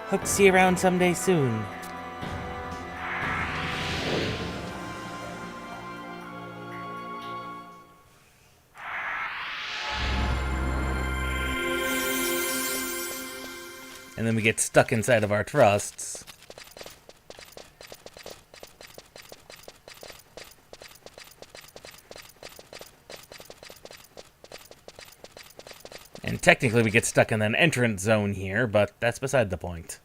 Hope to see you around someday soon. And then we get stuck inside of our trusts. And technically we get stuck in an entrance zone here, but that's beside the point.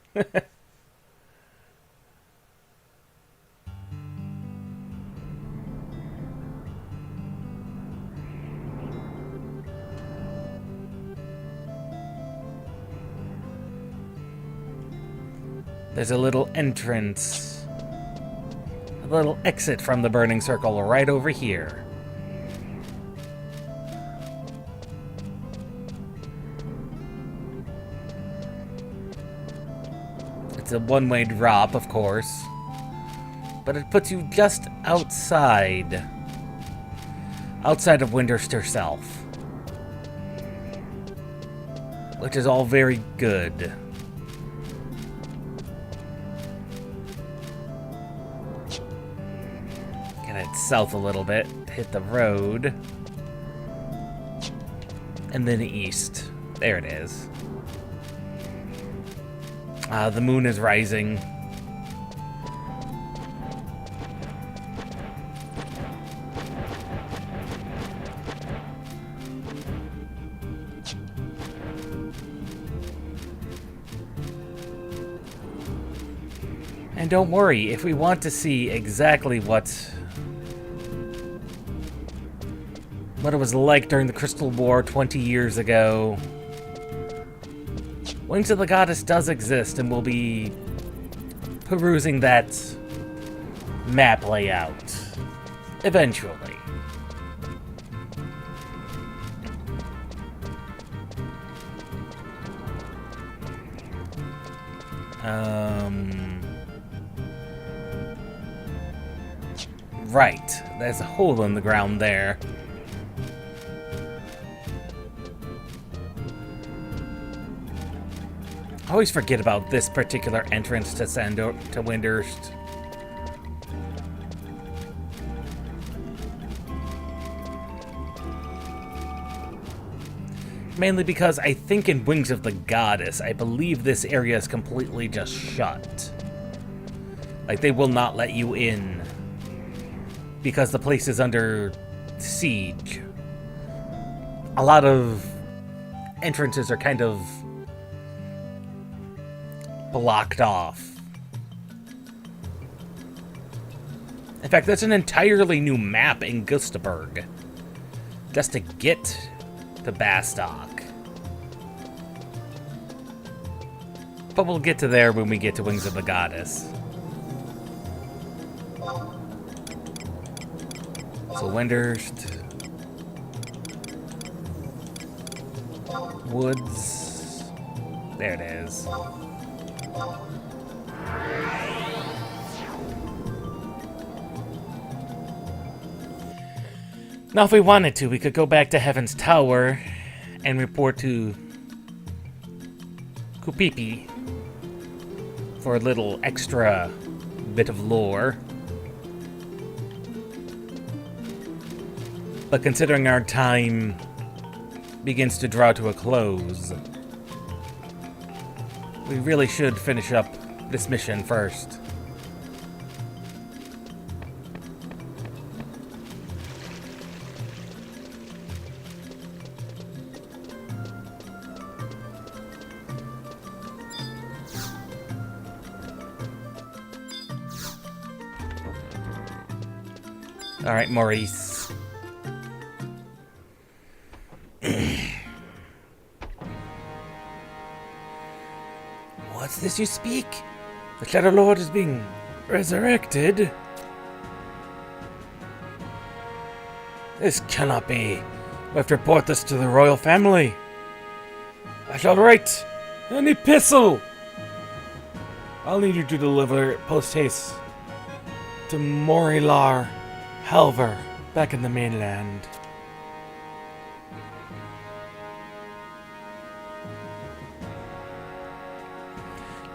There's a little entrance, a little exit from the burning circle right over here. It's a one-way drop, of course, but it puts you just outside of Windurst herself, which is all very good. Head south a little bit, hit the road, and then east. There it is. The moon is rising. And don't worry, if we want to see exactly what it was like during the Crystal War 20 years ago, Wings of the Goddess does exist, and we'll be perusing that map layout eventually. Right, there's a hole in the ground there. I always forget about this particular entrance to Windurst. Mainly because I think in Wings of the Goddess, I believe this area is completely just shut. Like, they will not let you in because the place is under siege. A lot of entrances are kind of blocked off. In fact, there's an entirely new map in Gustaberg just to get to Bastok. But we'll get to there when we get to Wings of the Goddess. So Windurst. Woods. There it is. Now, if we wanted to, we could go back to Heaven's Tower and report to Kupipi for a little extra bit of lore. But considering our time begins to draw to a close, we really should finish up this mission first. All right, Maurice. What's this you speak? The Shadow Lord is being resurrected? This cannot be. We have to report this to the royal family. I shall write an epistle. I'll need you to deliver it post-haste to Morilar Halver, back in the mainland.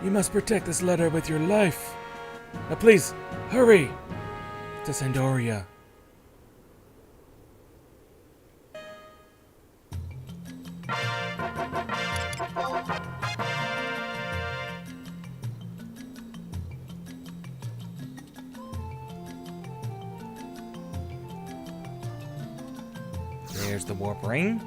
You must protect this letter with your life. Now please, hurry to Sandoria. There's the warp ring.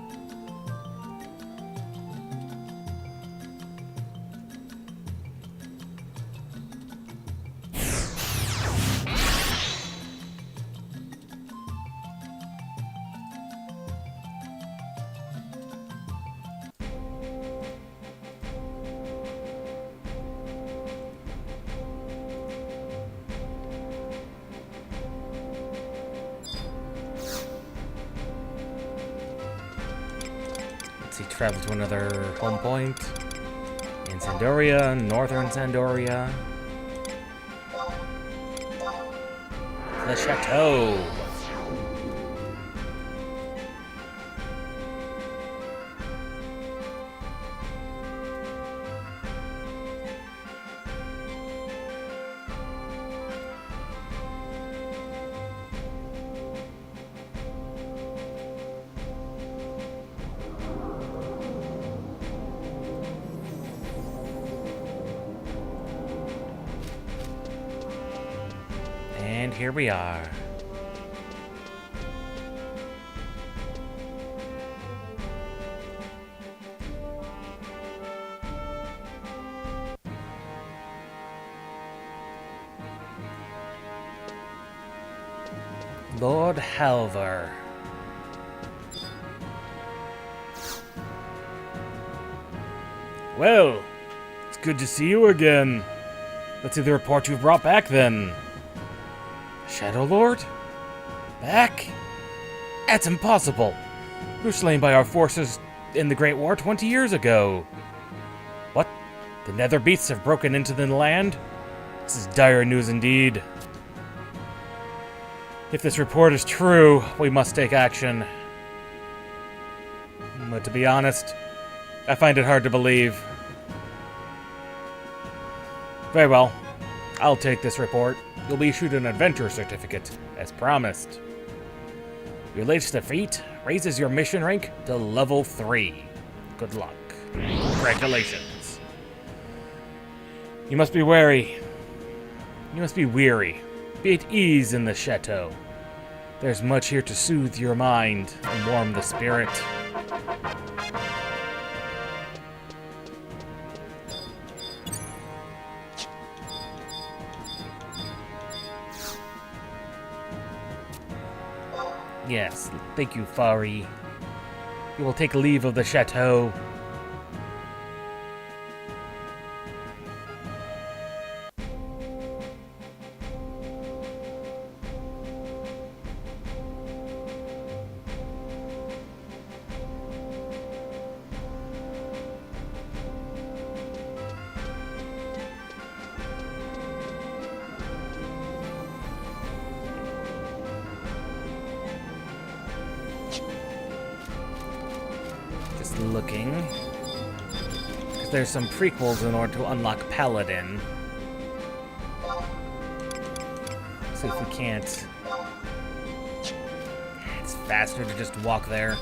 He traveled to another home point in Sandoria, northern Sandoria. The chateau. And here we are. Lord Halver. Well, it's good to see you again. Let's see the report you've brought back then. Shadow Lord? Back? That's impossible. You were slain by our forces in the Great War 20 years ago. What? The nether beasts have broken into the land? This is dire news indeed. If this report is true, we must take action. But to be honest, I find it hard to believe. Very well. I'll take this report. You'll be issued an adventure certificate, as promised. Your latest defeat raises your mission rank to level 3. Good luck. Congratulations. You must be wary. You must be weary. Be at ease in the chateau. There's much here to soothe your mind and warm the spirit. Yes, thank you, Fari. You will take leave of the chateau. Just looking. Because there's some prequels in order to unlock Paladin. See if we can't. It's faster to just walk there.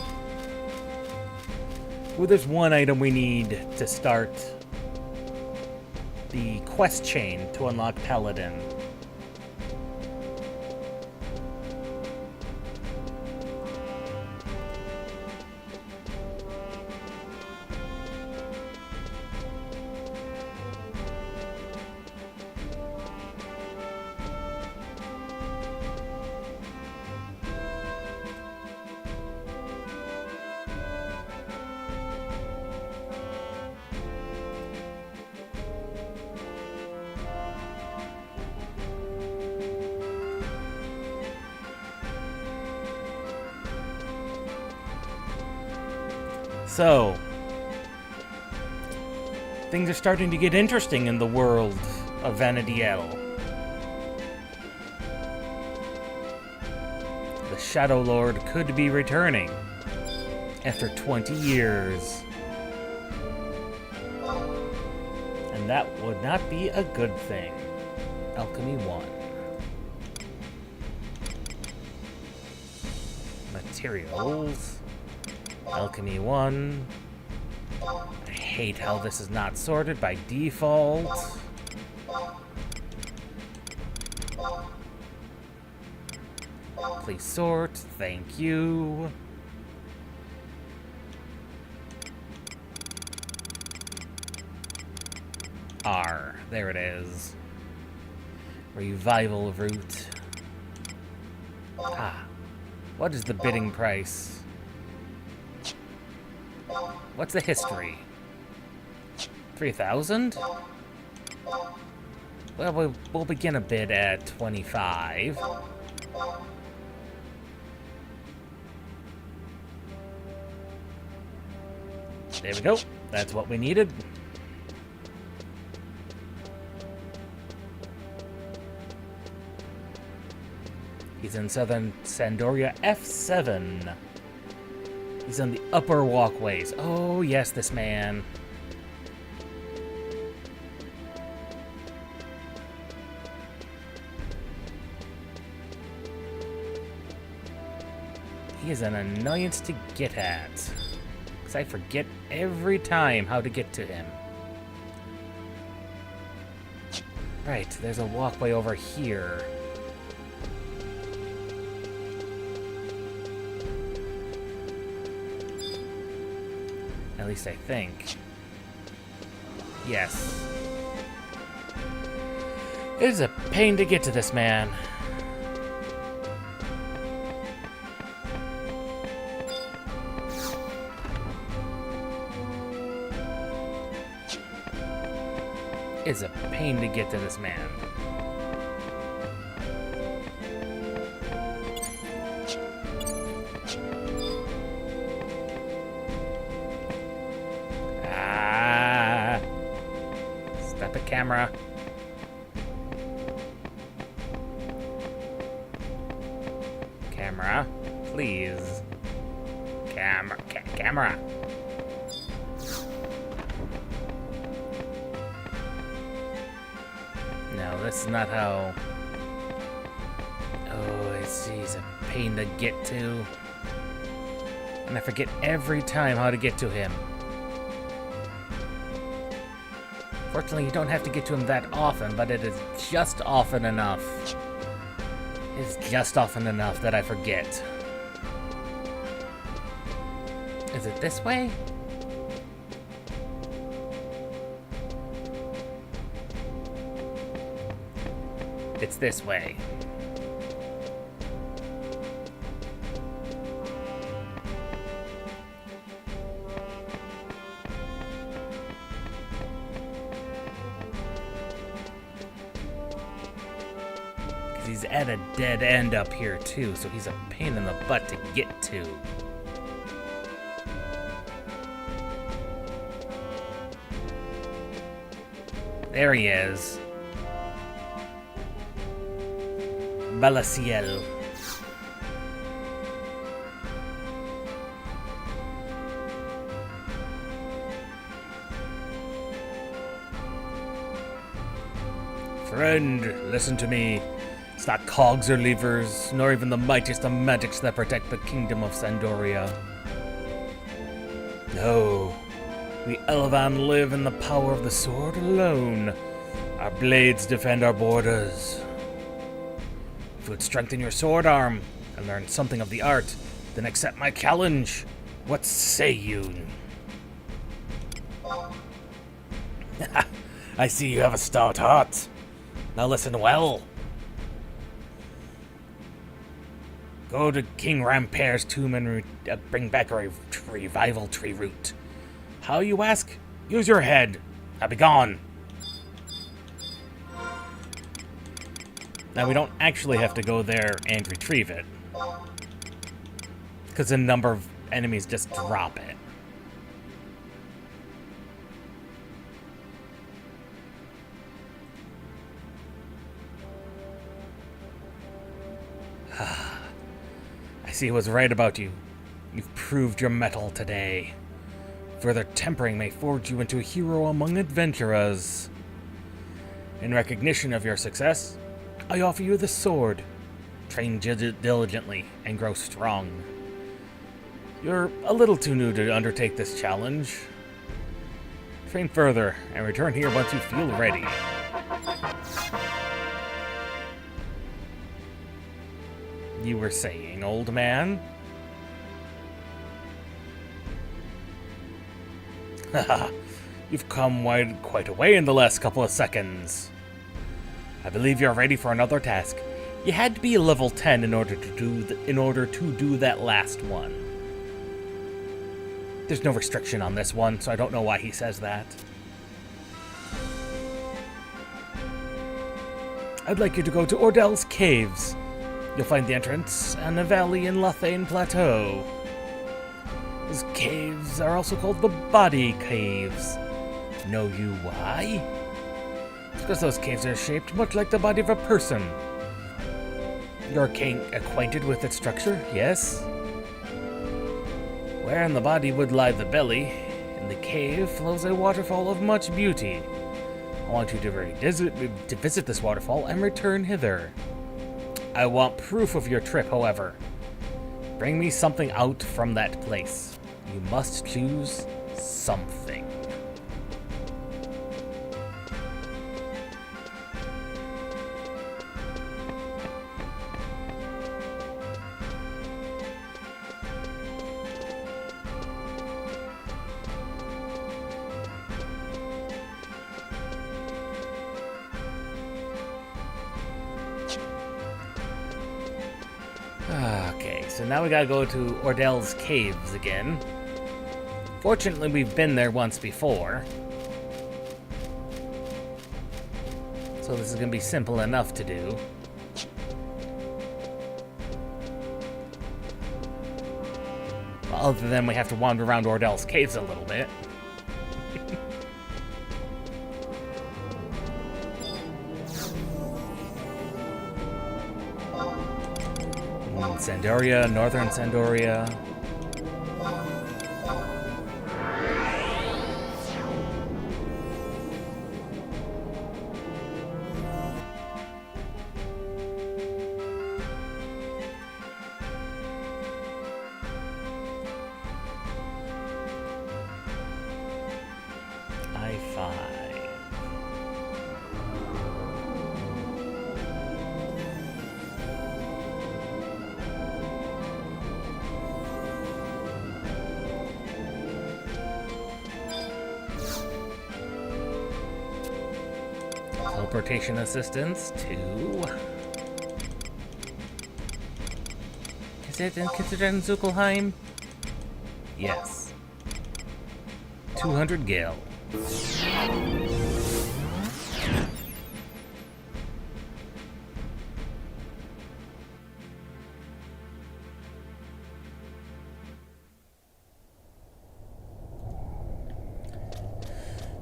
Well, there's one item we need to start the quest chain to unlock Paladin. So, things are starting to get interesting in the world of Vanadiel. The Shadow Lord could be returning after 20 years. And that would not be a good thing. Alchemy 1. Materials. Alchemy 1. I hate how this is not sorted by default. Please sort. Thank you. R. There it is. Revival route. Ah. What is the bidding price? What's the history? 3,000? Well, we'll begin a bid at 25. There we go. That's what we needed. He's in southern Sandoria F7. He's on the upper walkways. Oh, yes, this man. He is an annoyance to get at. Because I forget every time how to get to him. Right, there's a walkway over here. At least I think. Yes. It is a pain to get to this man. It's a pain to get to this man. Stop it, camera. Camera, please. Camera. No, this is not how. Oh, he's a pain to get to. And I forget every time how to get to him. Fortunately, you don't have to get to him that often, but it is just often enough. It's just often enough that I forget. Is it this way? It's this way. He's at a dead end up here too, so he's a pain in the butt to get to. There he is. Balaciel. Friend, listen to me. It's not cogs or levers, nor even the mightiest of magics that protect the kingdom of Sandoria. No, we Elvan live in the power of the sword alone. Our blades defend our borders. If you would strengthen your sword arm and learn something of the art, then accept my challenge. What say you? I see you have a stout heart. Now listen well. Go to King Rampere's tomb and bring back a revival tree root. How, you ask? Use your head. Now be gone. Now we don't actually have to go there and retrieve it, because a number of enemies just drop it. I see I was right about you. You've proved your mettle today. Further tempering may forge you into a hero among adventurers. In recognition of your success, I offer you the sword. Train diligently and grow strong. You're a little too new to undertake this challenge. Train further and return here once you feel ready. You were saying, old man? Haha, you've come quite a way in the last couple of seconds. I believe you're ready for another task. You had to be level 10 in order to do that last one. There's no restriction on this one, so I don't know why he says that. I'd like you to go to Ordell's Caves. You'll find the entrance in a valley in Lothane Plateau. These caves are also called the Body Caves. Know you why? It's because those caves are shaped much like the body of a person. You're acquainted with its structure, yes? Where in the body would lie the belly, in the cave flows a waterfall of much beauty. I want you to visit this waterfall and return hither. I want proof of your trip, however. Bring me something out from that place. You must choose something. Okay, so now we gotta go to Ordell's Caves again. Fortunately, we've been there once before, so this is gonna be simple enough to do. Well, other than we have to wander around Ordell's Caves a little bit. Sandoria, Northern Sandoria. I-5. teleportation assistance to... Is it considered in Zuckelheim? Yes. 200 gil.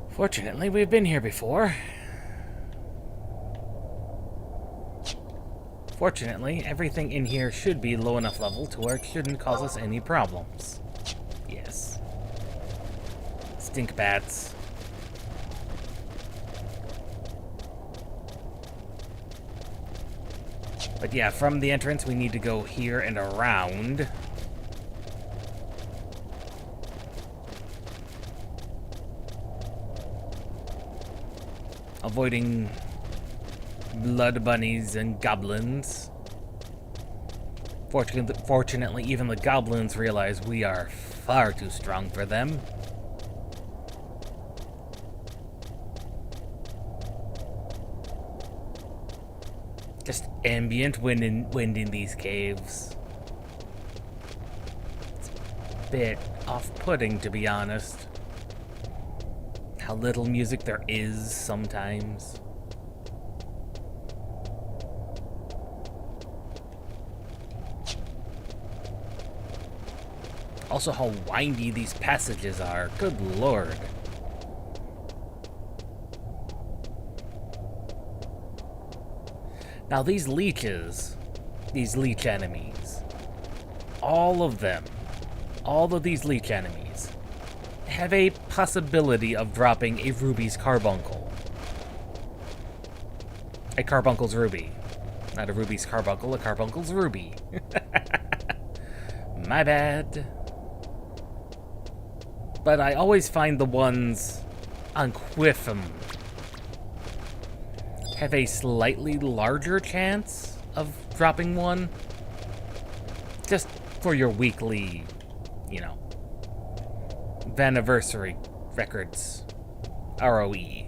Fortunately, we've been here before. Fortunately, everything in here should be low enough level to where it shouldn't cause us any problems. Yes. Stink bats. But yeah, from the entrance we need to go here and around. Avoiding blood bunnies and goblins. Fortunately, even the goblins realize we are far too strong for them. Just ambient wind in these caves. It's a bit off-putting, to be honest. How little music there is sometimes. Also, how windy these passages are. Good lord. Now, these leeches, these leech enemies, all of these leech enemies, have a possibility of dropping a ruby's carbuncle. A carbuncle's ruby. Not a ruby's carbuncle, a carbuncle's ruby. My bad. But I always find the ones on XIV have a slightly larger chance of dropping one. Just for your weekly, you know, Vaniversary records. ROE.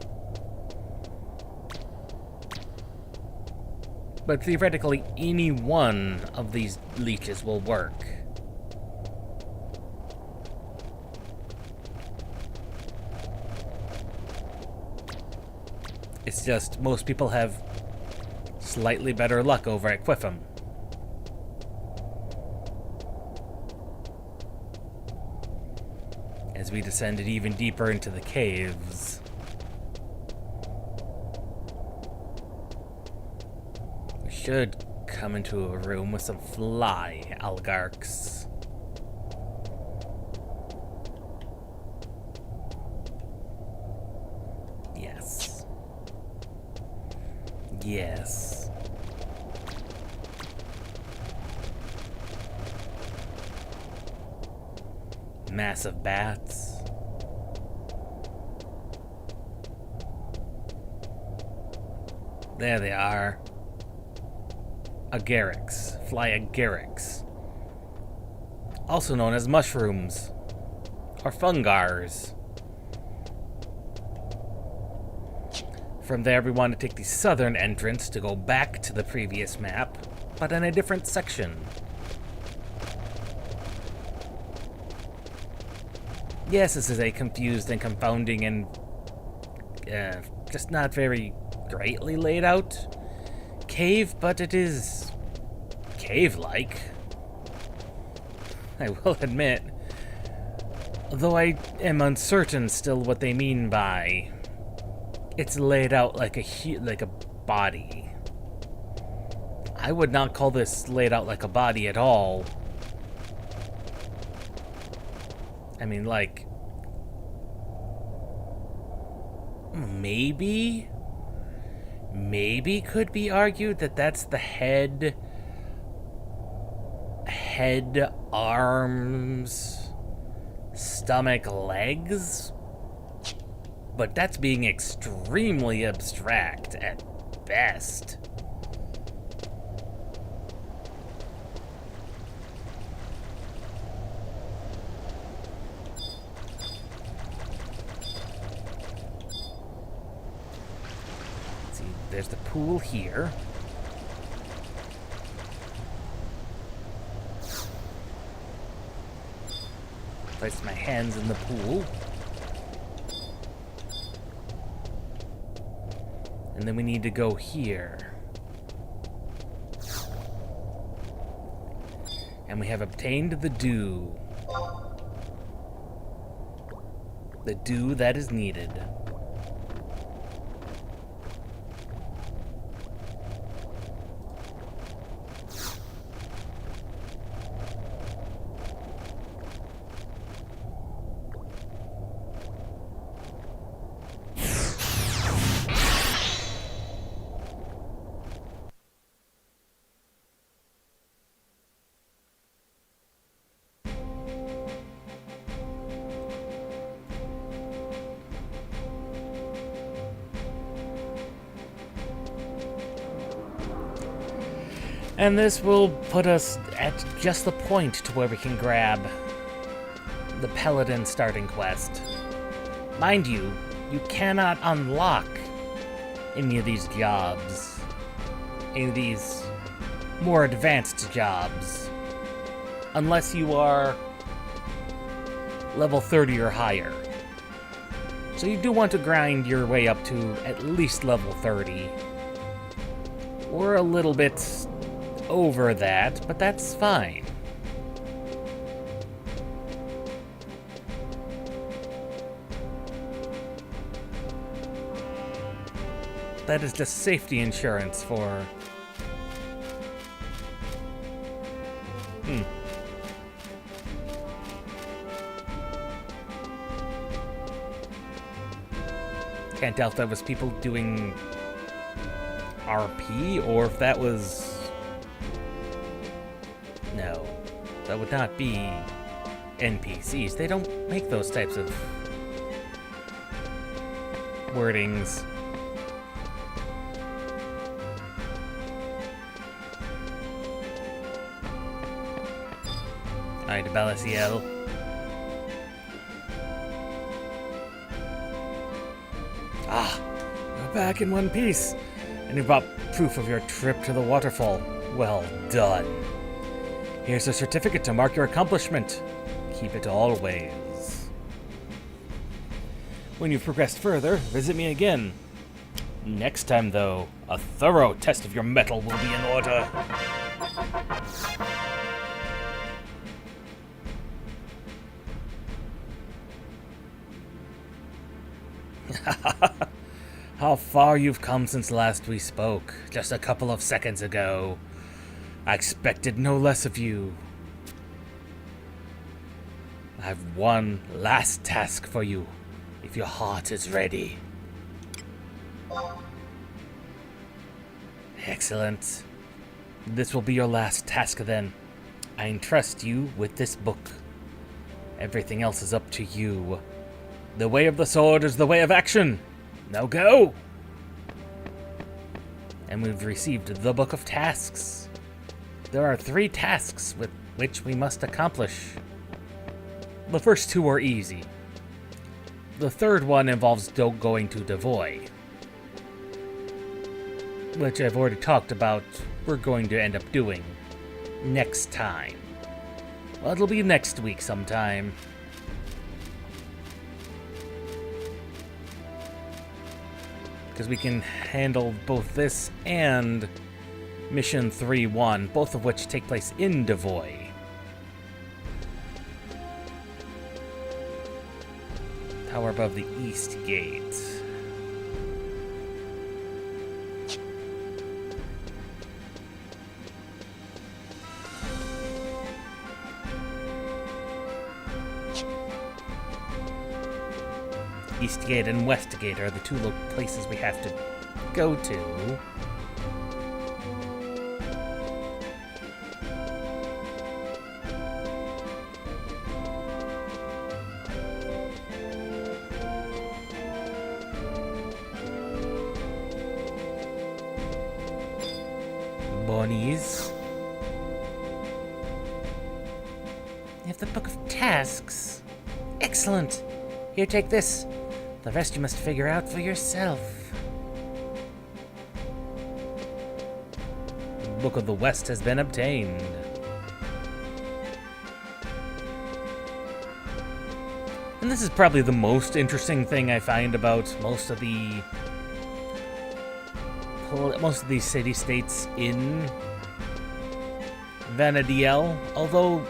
But theoretically, any one of these leeches will work. It's just most people have slightly better luck over at XIV. As we descended even deeper into the caves. We should come into a room with some fly algarks. Yes. Yes. Massive bats. There they are. Agarics. Fly agarics. Also known as mushrooms. Or fungars. From there, we want to take the southern entrance to go back to the previous map, but in a different section. Yes, this is a confused and confounding and just not very greatly laid out cave, but it is cave-like. I will admit, though I am uncertain still what they mean by it's laid out like a body. I would not call this laid out like a body at all. I mean, like, maybe could be argued that that's the head, arms, stomach, legs. But that's being extremely abstract at best. See, there's the pool here. Place my hands in the pool. And then we need to go here. And we have obtained the dew. The dew that is needed. And this will put us at just the point to where we can grab the Paladin starting quest. Mind you, you cannot unlock any of these jobs, any of these more advanced jobs, unless you are level 30 or higher. So you do want to grind your way up to at least level 30, or a little bit over that, but that's fine. That is just safety insurance for... Can't tell if that was people doing RP, or if that was... No, that would not be NPCs. They don't make those types of wordings. Alright, Balasiel. Ah, you're back in one piece. And you brought proof of your trip to the waterfall. Well done. Here's a certificate to mark your accomplishment. Keep it always. When you've progressed further, visit me again. Next time, though, a thorough test of your mettle will be in order. How far you've come since last we spoke, just a couple of seconds ago. I expected no less of you. I have one last task for you, if your heart is ready. Excellent. This will be your last task then. I entrust you with this book. Everything else is up to you. The way of the sword is the way of action. Now go! And we've received the Book of Tasks. There are 3 tasks with which we must accomplish. The first 2 are easy. The third one involves going to Devoy, which I've already talked about we're going to end up doing next time. Well, it'll be next week sometime. Because we can handle both this and Mission 3-1, both of which take place in Devoy. Tower above the East Gate. East Gate and West Gate are the 2 places we have to go to. Bonnies. You have the Book of Tasks. Excellent. Here, take this. The rest you must figure out for yourself. Book of the West has been obtained. And this is probably the most interesting thing I find about most of these city-states in Vanadiel, although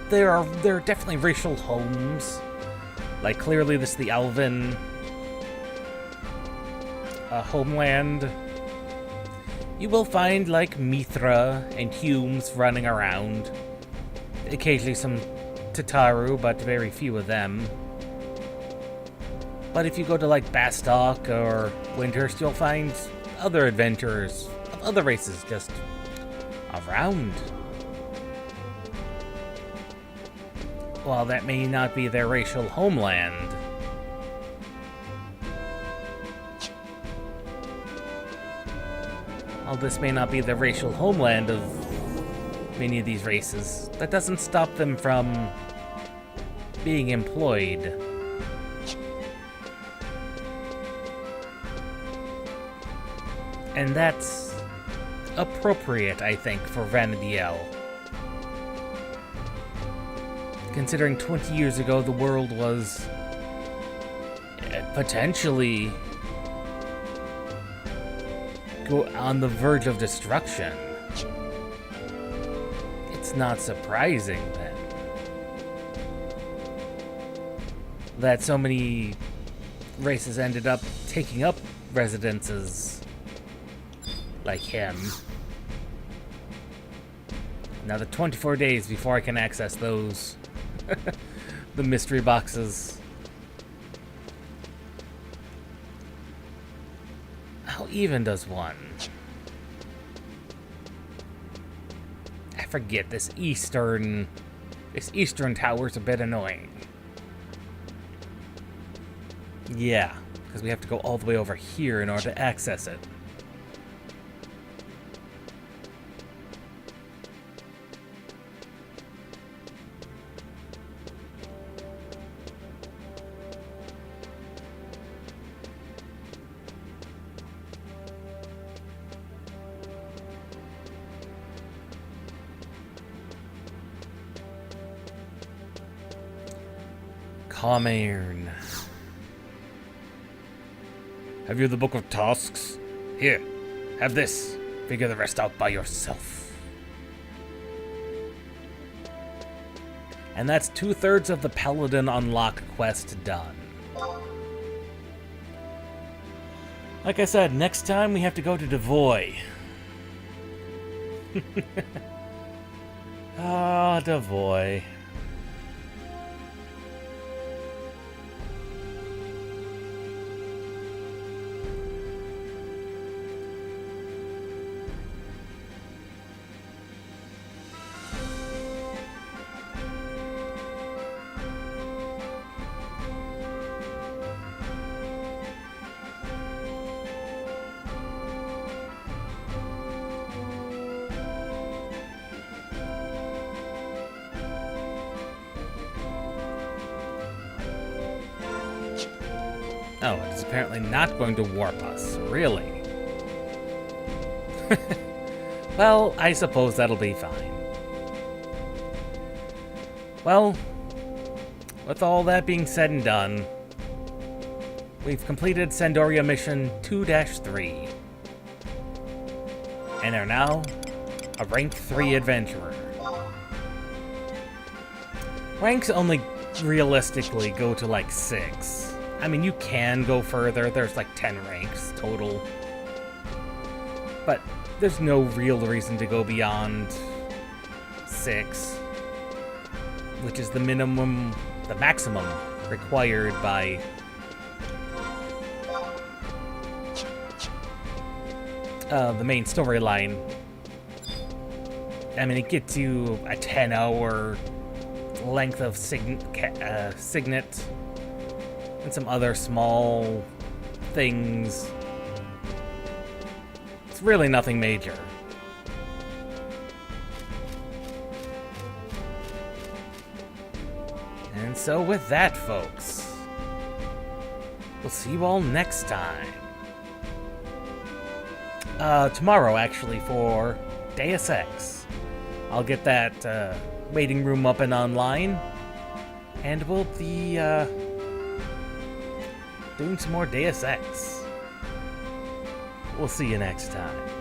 there are definitely racial homes. Like, clearly this is the Elven homeland. You will find, like, Mithra and Humes running around. Occasionally some Tataru, but very few of them. But if you go to, like, Bastok or Windurst, you'll find other adventurers of other races just around. While that may not be their racial homeland. While this may not be the racial homeland of many of these races, that doesn't stop them from being employed. And that's appropriate, I think, for Vanadiel. Considering 20 years ago the world was potentially on the verge of destruction. It's not surprising then that so many races ended up taking up residences like him. Another 24 days before I can access those. The mystery boxes. How even does one? I forget, this eastern tower's a bit annoying. Yeah, because we have to go all the way over here in order to access it. Commune. Have you the Book of Tasks? Here, have this. Figure the rest out by yourself. And that's 2/3 of the Paladin Unlock quest done. Like I said, next time we have to go to Devoy. Ah, Devoy. Oh, it's apparently not going to warp us. Really? Well, I suppose that'll be fine. Well, with all that being said and done, we've completed Sandoria Mission 2-3. And are now a rank 3 adventurer. Ranks only realistically go to like 6. I mean, you can go further. There's like 10 ranks total. But there's no real reason to go beyond 6, which is the maximum required by the main storyline. I mean, it gets you a 10-hour length of Signet and some other small things. It's really nothing major. And so with that, folks, we'll see you all next time. Tomorrow, actually, for Deus Ex. I'll get that waiting room up and online, and we'll be doing some more Deus Ex. We'll see you next time.